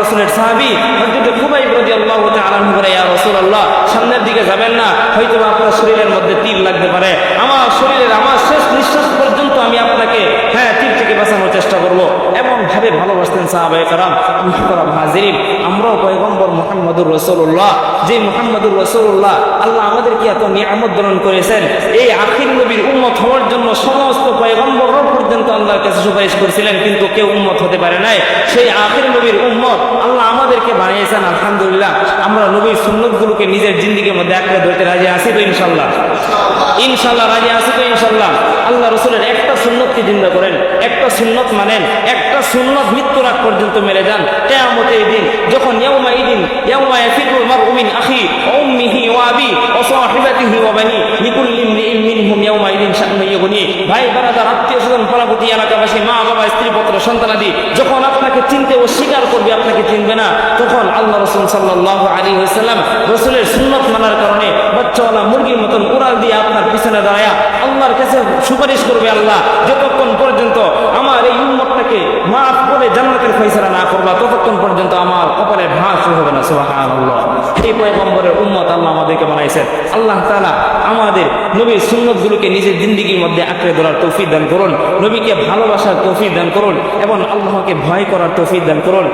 রাসূলের সাহাবী হযরত খুবাইব রাদিয়াল্লাহু তাআলা আনহু বলে, ইয়া রাসূলুল্লাহ, সামনের দিকে যাবেন না, হয়তো আপনার শরীরের মধ্যে তীর লাগতে পারে, আমার শরীরের আমার শেষ নিঃশ্বাস পর্যন্ত আমি আপনাকে তীর থেকে বাঁচানোর চেষ্টা করব। এমন ভাবে ভালোবাসতেন সাহাবায়ে কেরাম। মুহতারাম হাজিরিন, আমরাও পয়গম্বর মুহাম্মদুর রাসূলুল্লাহ, যে মুহাম্মদুর রাসূলুল্লাহ আল্লাহ আমাদেরকে এত নিয়ামত দান করেছেন, এই আখির নবীর উম্মত হওয়ার জন্য সমস্ত পয়গম্বররা পর্যন্ত আল্লাহর কাছে সুপারিশ করেছিলেন, কিন্তু কেউ উম্মত হতে পারে নাই। সেই আখির নবীর উম্মত আল্লাহ আমাদেরকে বানিয়েছেন। আলহামদুলিল্লাহ, আমরা নবীর সুন্নতগুলোকে নিজের জিন্দেগির মধ্যে আঁকড়ে ধরতে রাজি আছি তো ইনশাআল্লাহ? ইনশাআল্লাহ রাজি আছি তো ইনশাআল্লাহ? আল্লাহ রাসূলের একটা সুন্নতকে জিন্দা করেন, একটা সুন্নত মানেন, একটা সুন্নত মৃত্যুর আগ পর্যন্ত মেরে যান। কিয়ামতের দিন যখন ইয়াউমা ইয়াফিরুল মারউ মিন আখি ওয়া উম্মিহি ওয়া আবি ওয়া সাহিবাতিহি ওয়া বানি লিকুল্লি ইমরিইন মিনহুম ইয়াউমাইদিন শা'নুন ইউগনি, ভাই বারাদার, আত্মীয়-স্বজন, পাড়াপতি, এলাকাবাসী, মা বাবা, স্ত্রী পুত্র সন্তানাদি যখন আপনাকে চিনতে অস্বীকার করবে, আপনাকে চিনবে না, তখন আল্লাহ রাসূল সাল্লাল্লাহু আলাইহি ওয়াসাল্লাম রাসূলের সুন্নত মানার কারণে বাচ্চাওয়ালা মুরগির মতন উড়াল দিয়ে আপনার পিছনে দাঁড়ায়া আল্লাহর কাছে সুপারিশ করবে, আল্লাহ, যতক্ষণ পর্যন্ত আমার এই উম্মতটাকে মাফ করে জান্নাতের ফয়সালা না করবা, ততক্ষণ পর্যন্ত আমার কপালে ভাঁজ হবে না। সুবহানাল্লাহ। এই পয়গম্বরের উম্মত আল্লাহ আমাদেরকে বানাইছেন। আল্লাহ তাআলা আমাদের নবীর সুন্নতগুলোকে নিজের জিন্দেগির মধ্যে আঁকড়ে ধরার তৌফিক দান করুন, নবীকে ভালোবাসার তৌফিক দান করুন, এবং আল্লাহকে ভয় করার তৌফিক দান করুন।